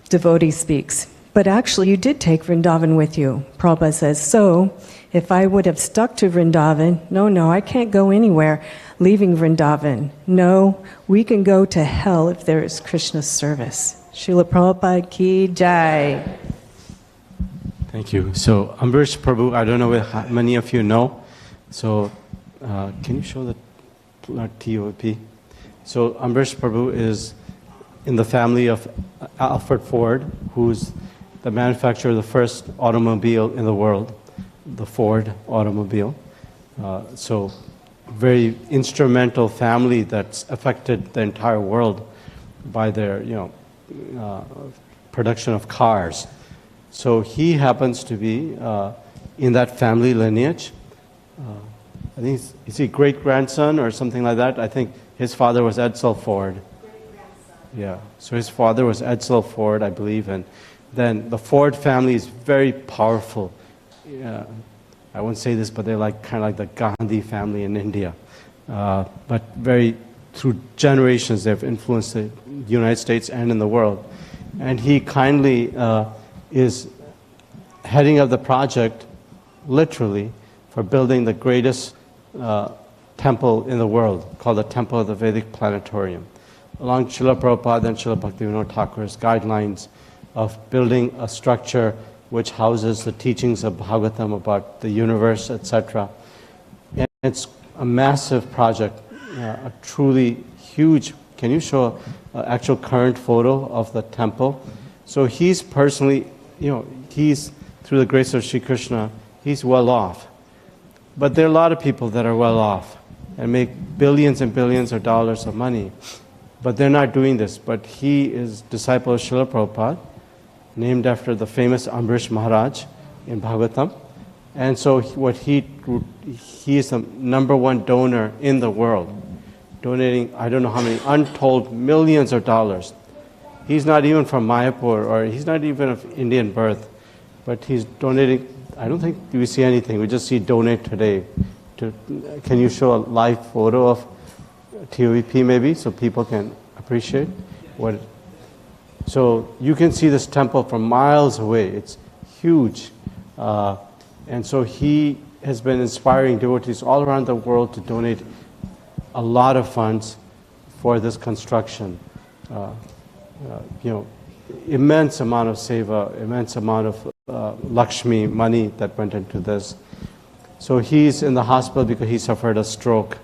Devotee speaks. But actually, you did take Vrindavan with you. Prabhupada says, so if I would have stuck to Vrindavan, no, I can't go anywhere leaving Vrindavan. No, we can go to hell if there is Krishna's service. Srila Prabhupada ki jai. Thank you. So, Ambarish Prabhu, I don't know how many of you know. So, can you show the TOP? So, Ambarish Prabhu is in the family of Alfred Ford, who's the manufacturer of the first automobile in the world, the Ford automobile. So, very instrumental family that's affected the entire world by their, production of cars. So he happens to be in that family lineage. I think is he great-grandson or something like that? I think his father was Edsel Ford. Yeah, so his father was Edsel Ford, I believe, and then the Ford family is very powerful. I won't say this, but they're kind of like the Gandhi family in India. But through generations, they've influenced the United States and in the world. And he kindly is heading up the project, literally, for building the greatest temple in the world, called the Temple of the Vedic Planetarium. Along Srila Prabhupada and Srila Bhaktivinoda Thakur's guidelines of building a structure which houses the teachings of Bhagavatam about the universe, etc. And it's a massive project, a truly huge. Can you show an actual current photo of the temple? So he's personally, he's, through the grace of Sri Krishna, he's well off. But there are a lot of people that are well off and make billions and billions of dollars of money. But they're not doing this. But he is disciple of Srila Prabhupada, named after the famous Ambarish Maharaj in Bhagavatam. And so he is the #1 donor in the world, donating, I don't know how many, untold millions of dollars. He's not even from Mayapur, or he's not even of Indian birth, but he's donating. I don't think we see anything. We just see donate today. Can you show a live photo of TOEP maybe, so people can appreciate what? So you can see this temple from miles away. It's huge. And so he has been inspiring devotees all around the world to donate a lot of funds for this construction. Immense amount of seva, immense amount of Lakshmi money that went into this. So he's in the hospital because he suffered a stroke.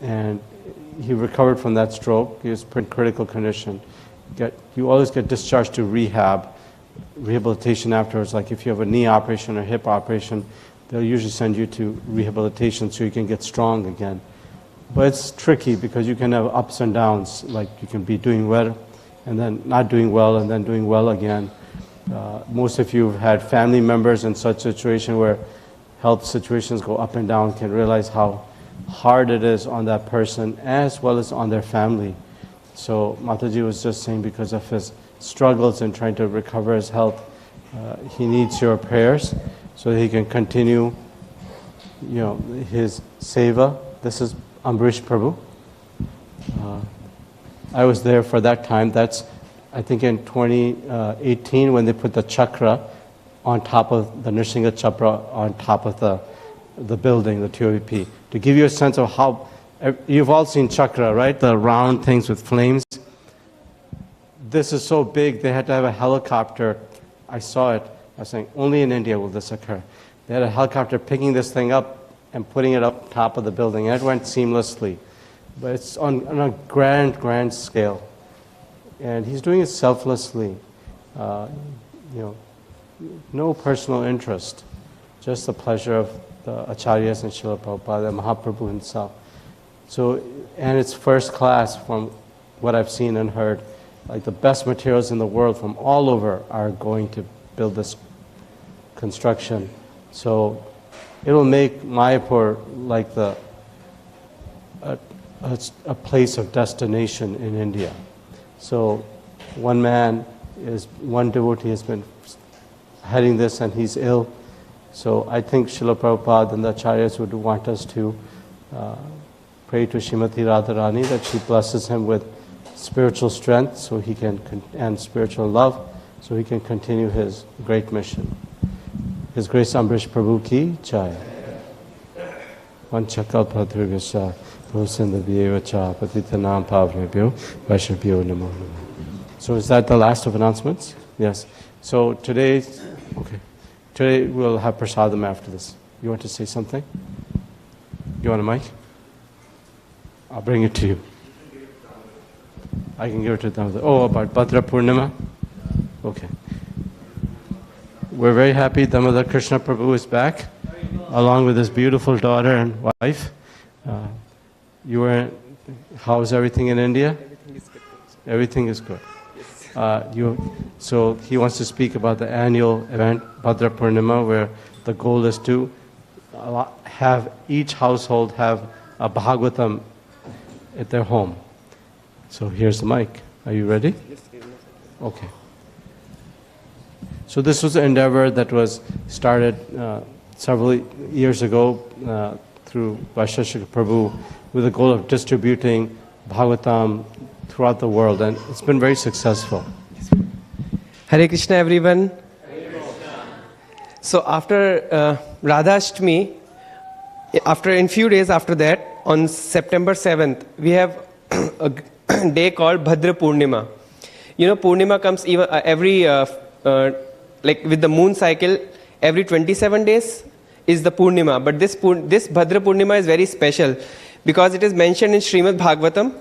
And he recovered from that stroke. He was in pretty critical condition. You always get discharged to rehabilitation afterwards. Like if you have a knee operation or hip operation, they'll usually send you to rehabilitation so you can get strong again. But it's tricky because you can have ups and downs. Like you can be doing well and then not doing well and then doing well again. Most of you have had family members in such situation where health situations go up and down, can realize how hard it is on that person as well as on their family. So Mataji was just saying because of his struggles in trying to recover his health, he needs your prayers. so that he can continue, his seva. This is Ambrish Prabhu. I was there for that time. That's, I think, in 2018 when they put the chakra on top of the Nrsimha chakra on top of the building, the TOVP. To give you a sense of how, you've all seen chakra, right? The round things with flames. This is so big, they had to have a helicopter. I saw it. I was saying, only in India will this occur. They had a helicopter picking this thing up and putting it up top of the building. And it went seamlessly. But it's on a grand scale. And he's doing it selflessly. No personal interest. Just the pleasure of the Acharyas and Srila Prabhupada and Mahaprabhu himself. So, and it's first class from what I've seen and heard. Like the best materials in the world from all over are going to build this construction. So it'll make Mayapur like a place of destination in India. So one devotee has been heading this and he's ill. So I think Srila Prabhupada and the Acharyas would want us to pray to Srimati Radharani that she blesses him with spiritual strength so he can and spiritual love so he can continue his great mission. His Grace Ambrish Prabhu ki jai. Vanchakalpadrivasya Bhusandaviyevacha Patitanam Pavnebhyo Vaishnavyo Namo Namo. So is that the last of announcements? Yes. So today we'll have prasadam after this. You want to say something? You want a mic? I'll bring it to you. I can give it to them. Oh, about Bhadra Purnima? Okay. We're very happy Damodar Krishna Prabhu is back, along with his beautiful daughter and wife. How's everything in India? Everything is good. So he wants to speak about the annual event, Bhadra Purnima, where the goal is to have each household have a Bhagavatam at their home. So here's the mic. Are you ready? Okay. So this was an endeavor that was started several years ago through Vaisheshika Prabhu with the goal of distributing Bhagavatam throughout the world, and it's been very successful. Hare Krishna, everyone. So after Radhashtami, in few days after that, on September 7th, we have a day called Bhadra Purnima. Purnima comes even every like with the moon cycle, every 27 days is the Purnima. But this Bhadra Purnima is very special because it is mentioned in Srimad Bhagavatam.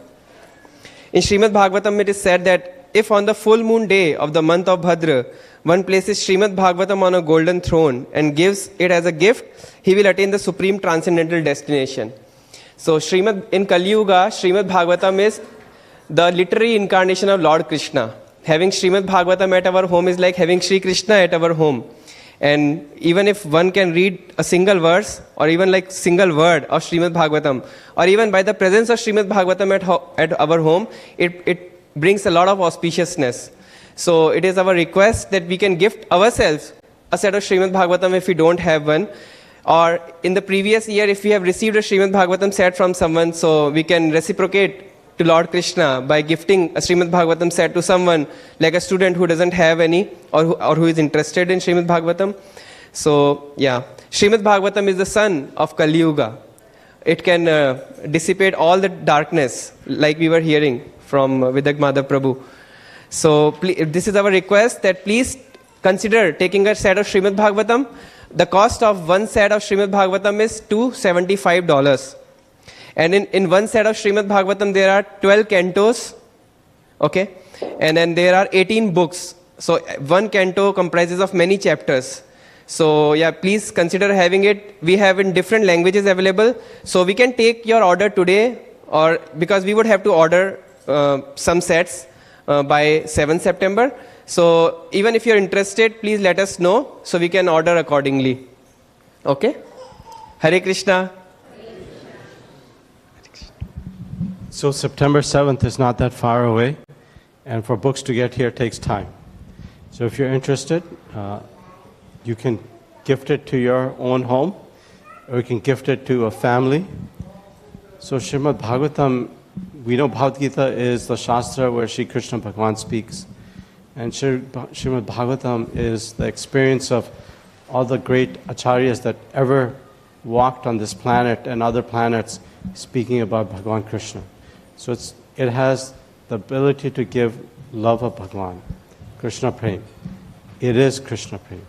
In Srimad Bhagavatam, it is said that if on the full moon day of the month of Bhadra, one places Srimad Bhagavatam on a golden throne and gives it as a gift, he will attain the supreme transcendental destination. So in Kali Yuga, Srimad Bhagavatam is the literary incarnation of Lord Krishna. Having Srimad Bhagavatam at our home is like having Sri Krishna at our home. And even if one can read a single verse or even like single word of Srimad Bhagavatam, or even by the presence of Srimad Bhagavatam at our home, it brings a lot of auspiciousness. So it is our request that we can gift ourselves a set of Srimad Bhagavatam if we don't have one. Or in the previous year, if we have received a Srimad Bhagavatam set from someone, so we can reciprocate to Lord Krishna by gifting a Srimad Bhagavatam set to someone, like a student who doesn't have any or who is interested in Srimad Bhagavatam. So yeah, Srimad Bhagavatam is the sun of Kali Yuga. It can dissipate all the darkness, like we were hearing from Vidagdha Prabhu. So this is our request that please consider taking a set of Srimad Bhagavatam. The cost of one set of Srimad Bhagavatam is $275. And in one set of Srimad Bhagavatam, there are 12 cantos, okay? And then there are 18 books. So one canto comprises of many chapters. So yeah, please consider having it. We have in different languages available. So we can take your order today, or because we would have to order some sets by 7th September. So even if you're interested, please let us know so we can order accordingly. Okay? Hare Krishna. So September 7th is not that far away, and for books to get here takes time. So if you're interested, you can gift it to your own home, or you can gift it to a family. So Srimad Bhagavatam, we know Bhagavad Gita is the Shastra where Sri Krishna Bhagavan speaks. And Srimad Bhagavatam is the experience of all the great acharyas that ever walked on this planet and other planets speaking about Bhagavan Krishna. So it has the ability to give love of Bhagavan, Krishna Prem. It is Krishna Prem.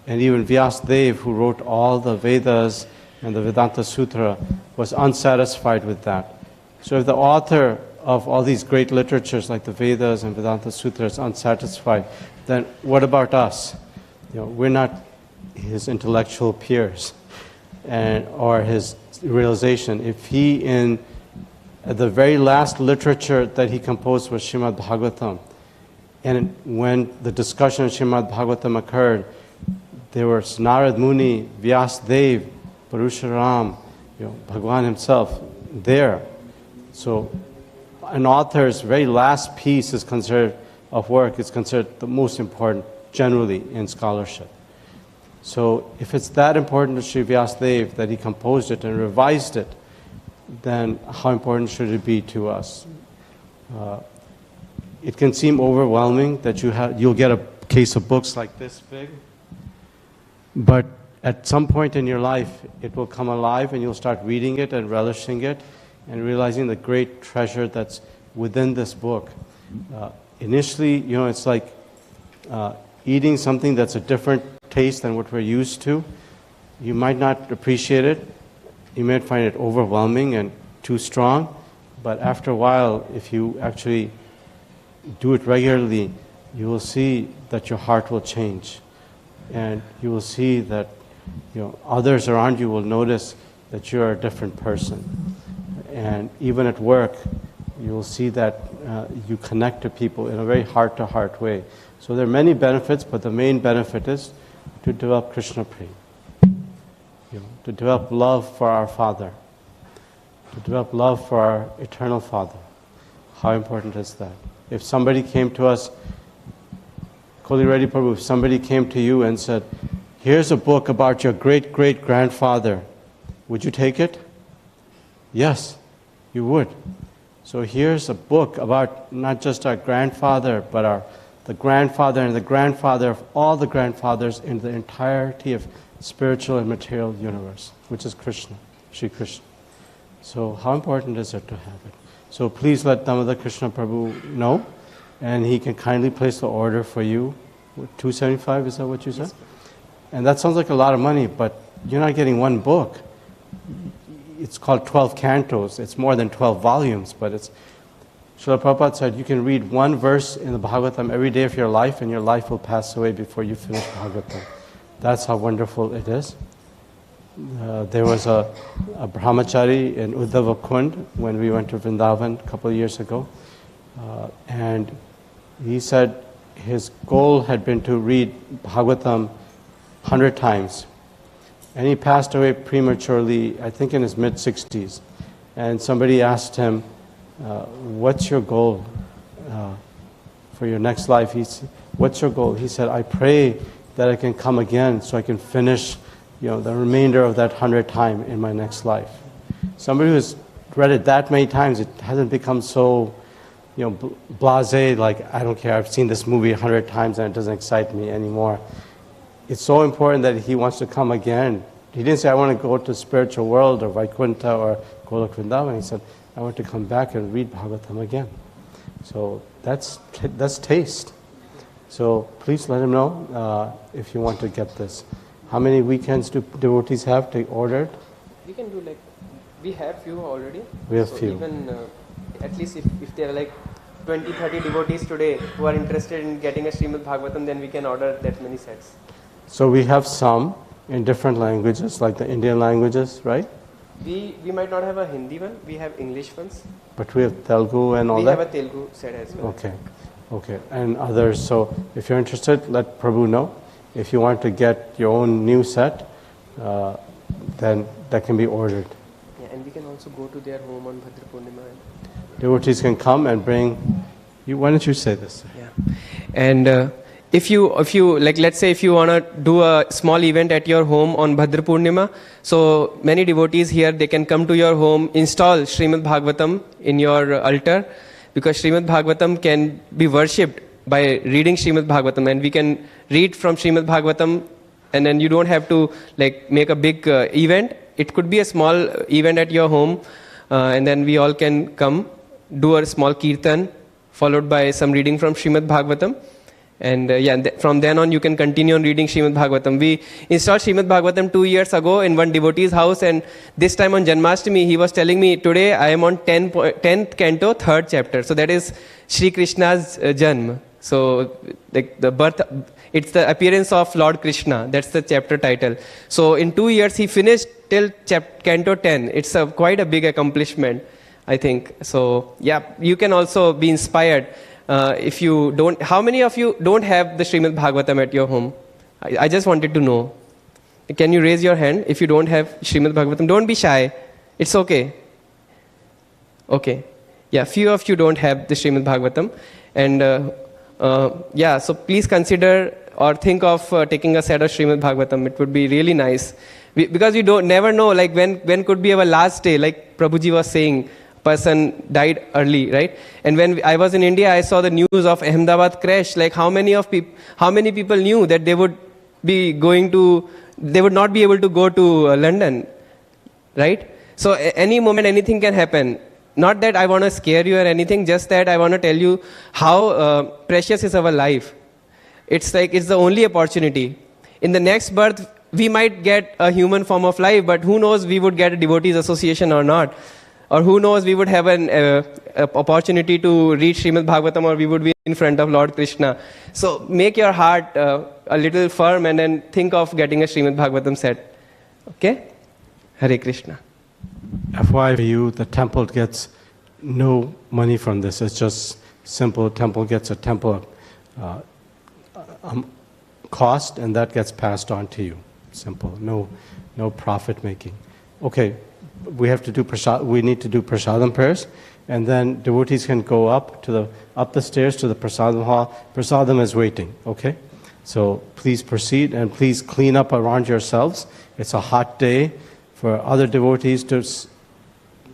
And even Vyasadeva, who wrote all the Vedas and the Vedanta Sutra, was unsatisfied with that. So if the author of all these great literatures like the Vedas and Vedanta Sutra is unsatisfied, then what about us? We're not his intellectual peers or his realization. If he, in the very last literature that he composed was Srimad Bhagavatam, and when the discussion of Srimad Bhagavatam occurred, there were Narad Muni, Vyasadeva, Parusharam, Bhagavan himself there. So an author's very last piece is considered of work is considered the most important generally in scholarship. So if it's that important to Sri Vyasadeva that he composed it and revised it, then how important should it be to us? It can seem overwhelming that you'll get a case of books like this big, but at some point in your life it will come alive and you'll start reading it and relishing it and realizing the great treasure that's within this book. Initially, it's like eating something that's a different taste than what we're used to. You might not appreciate it. You might find it overwhelming and too strong. But after a while, if you actually do it regularly, you will see that your heart will change. And you will see that others around you will notice that you're a different person. And even at work, you will see that you connect to people in a very heart-to-heart way. So there are many benefits, but the main benefit is to develop Krishna Prem. To develop love for our Father. To develop love for our eternal Father. How important is that? If somebody came to us, Koli Reddy Prabhu, if somebody came to you and said, here's a book about your great-great-grandfather, would you take it? Yes, you would. So here's a book about not just our grandfather, but the grandfather and the grandfather of all the grandfathers in the entirety of spiritual and material universe, which is Krishna, Sri Krishna. So how important is it to have it? So please let Damodar Krishna Prabhu know, and he can kindly place the order for you. $275, is that what you said? Yes. And that sounds like a lot of money, but you're not getting one book. It's called 12 cantos. It's more than 12 volumes, but it's... Srila Prabhupada said you can read one verse in the Bhagavatam every day of your life, and your life will pass away before you finish Bhagavatam. That's how wonderful it is. There was a brahmachari in Uddhava Kund when we went to Vrindavan a couple of years ago, and he said his goal had been to read Bhagavatam 100 times. And he passed away prematurely, I think in his mid-60s. And somebody asked him, what's your goal for your next life? What's your goal? He said, I pray that I can come again so I can finish the remainder of that 100 time in my next life. Somebody who's read it that many times, it hasn't become so blasé, like, I don't care, I've seen this movie 100 times and it doesn't excite me anymore. It's so important that he wants to come again. He didn't say, I want to go to the spiritual world or Vaikuntha or Golok Vrindavan. He said, I want to come back and read Bhagavatam again. So that's taste. So please let him know if you want to get this. How many weekends do devotees have to order it? We can do we have few already. We have so few. Even at least if there are 20, 30 devotees today who are interested in getting a Srimad Bhagavatam, then we can order that many sets. So we have some in different languages, like the Indian languages, right? We might not have a Hindi one, we have English ones. But we have Telugu and all that? We have a Telugu set as well. Okay. And others. So if you're interested, let Prabhu know. If you want to get your own new set, then that can be ordered. Yeah, and we can also go to their home on Bhadra Purnima. Devotees can come and bring... Why don't you say this? Yeah. And if you like, let's say if you want to do a small event at your home on Bhadra Purnima, so many devotees here, they can come to your home, install Srimad Bhagavatam in your altar, because Srimad Bhagavatam can be worshipped by reading Srimad Bhagavatam, and we can read from Srimad Bhagavatam, and then you don't have to like make a big event. It could be a small event at your home, and then we all can come, do a small kirtan, followed by some reading from Srimad Bhagavatam. And from then on you can continue on reading Srimad Bhagavatam. We installed Srimad Bhagavatam 2 years ago in one devotee's house, and this time on Janmashtami he was telling me, today I am on 10th canto, 3rd chapter. So that is Shri Krishna's Janma. So like the birth, it's the appearance of Lord Krishna. That's the chapter title. So in 2 years he finished till canto 10. It's quite a big accomplishment, I think. So yeah, you can also be inspired. If you don't, how many of you don't have the Srimad Bhagavatam at your home? I just wanted to know. Can you raise your hand if you don't have Srimad Bhagavatam? Don't be shy. It's okay. Okay. Yeah, few of you don't have the Srimad Bhagavatam. And yeah, so please consider or think of taking a set of Srimad Bhagavatam. It would be really nice. Because you never know, like when could be our last day, like Prabhuji was saying. Person died early, right? And when I was in India, I saw the news of Ahmedabad crash. Like how many people knew that they would not be able to go to London, right? So any moment, anything can happen. Not that I want to scare you or anything, just that I want to tell you how precious is our life. It's like it's the only opportunity. In the next birth, we might get a human form of life, but who knows, we would get a devotees association or not. Or who knows, we would have an opportunity to read Srimad Bhagavatam, or we would be in front of Lord Krishna. So make your heart a little firm and then think of getting a Srimad Bhagavatam set. Okay? Hare Krishna. FYI for you, the temple gets no money from this. It's just simple. Temple gets a temple cost, and that gets passed on to you. Simple. No profit making. Okay. We have to do we need to do prasadam prayers, and then devotees can go up the stairs to the prasadam hall. Prasadam is waiting. Okay, so please proceed and please clean up around yourselves. It's a hot day. For other devotees to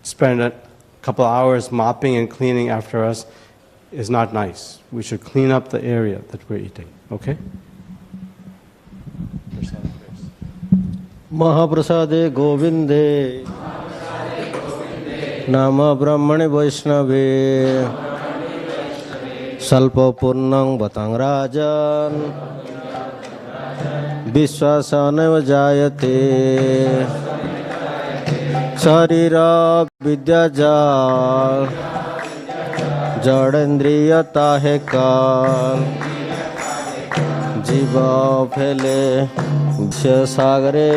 spend a couple hours mopping and cleaning after us is not nice. We should clean up the area that we're eating. Okay. Mahaprasade Govinde Nama Brahmane Vaishnave Salpa Purnang Batang Rajan Vishwasaneva Jayate Sarira Vidyajal Jadendriya Tahekal Jiva Phele Sagare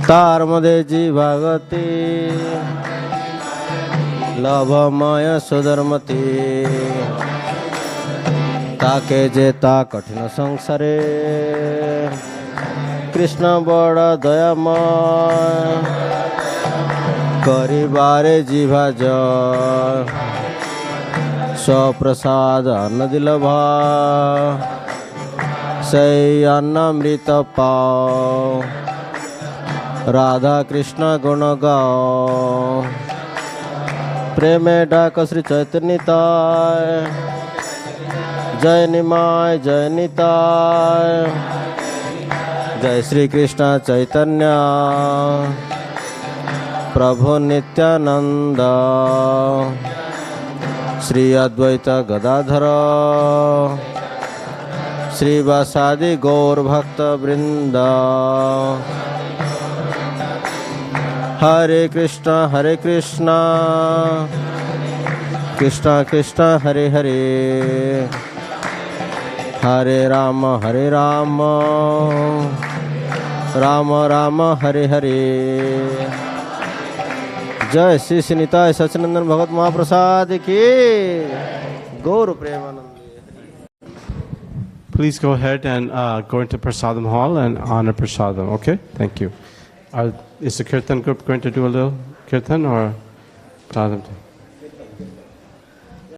Tarmade Jivagati Labhamaya Sudharmati Take Jeta Kathina Sangsare Krishna Bada Dayama Karibare Jivaja Prasad Annadilabha Say Annamrita Pao Radha Krishna Gunagao Preme Daka Sri Chaitanyatay Jai Nimai Jai Nitai Jai Sri Krishna Chaitanya Prabhu Nityananda Sri Advaita Gadadhara Sri Vasadi Gaur Bhakta Vrinda Hare Krishna Krishna Krishna Hare Hare Hare Rama Rama Rama Hare Hare Jai Sri Sinitai Sachinandan Bhagat Mahaprasad ki Gaur Premanand. Please go ahead and go into Prasadam Hall and honor Prasadam. Okay? Thank you. Is the Kirtan group going to do a little Kirtan or Prasadam?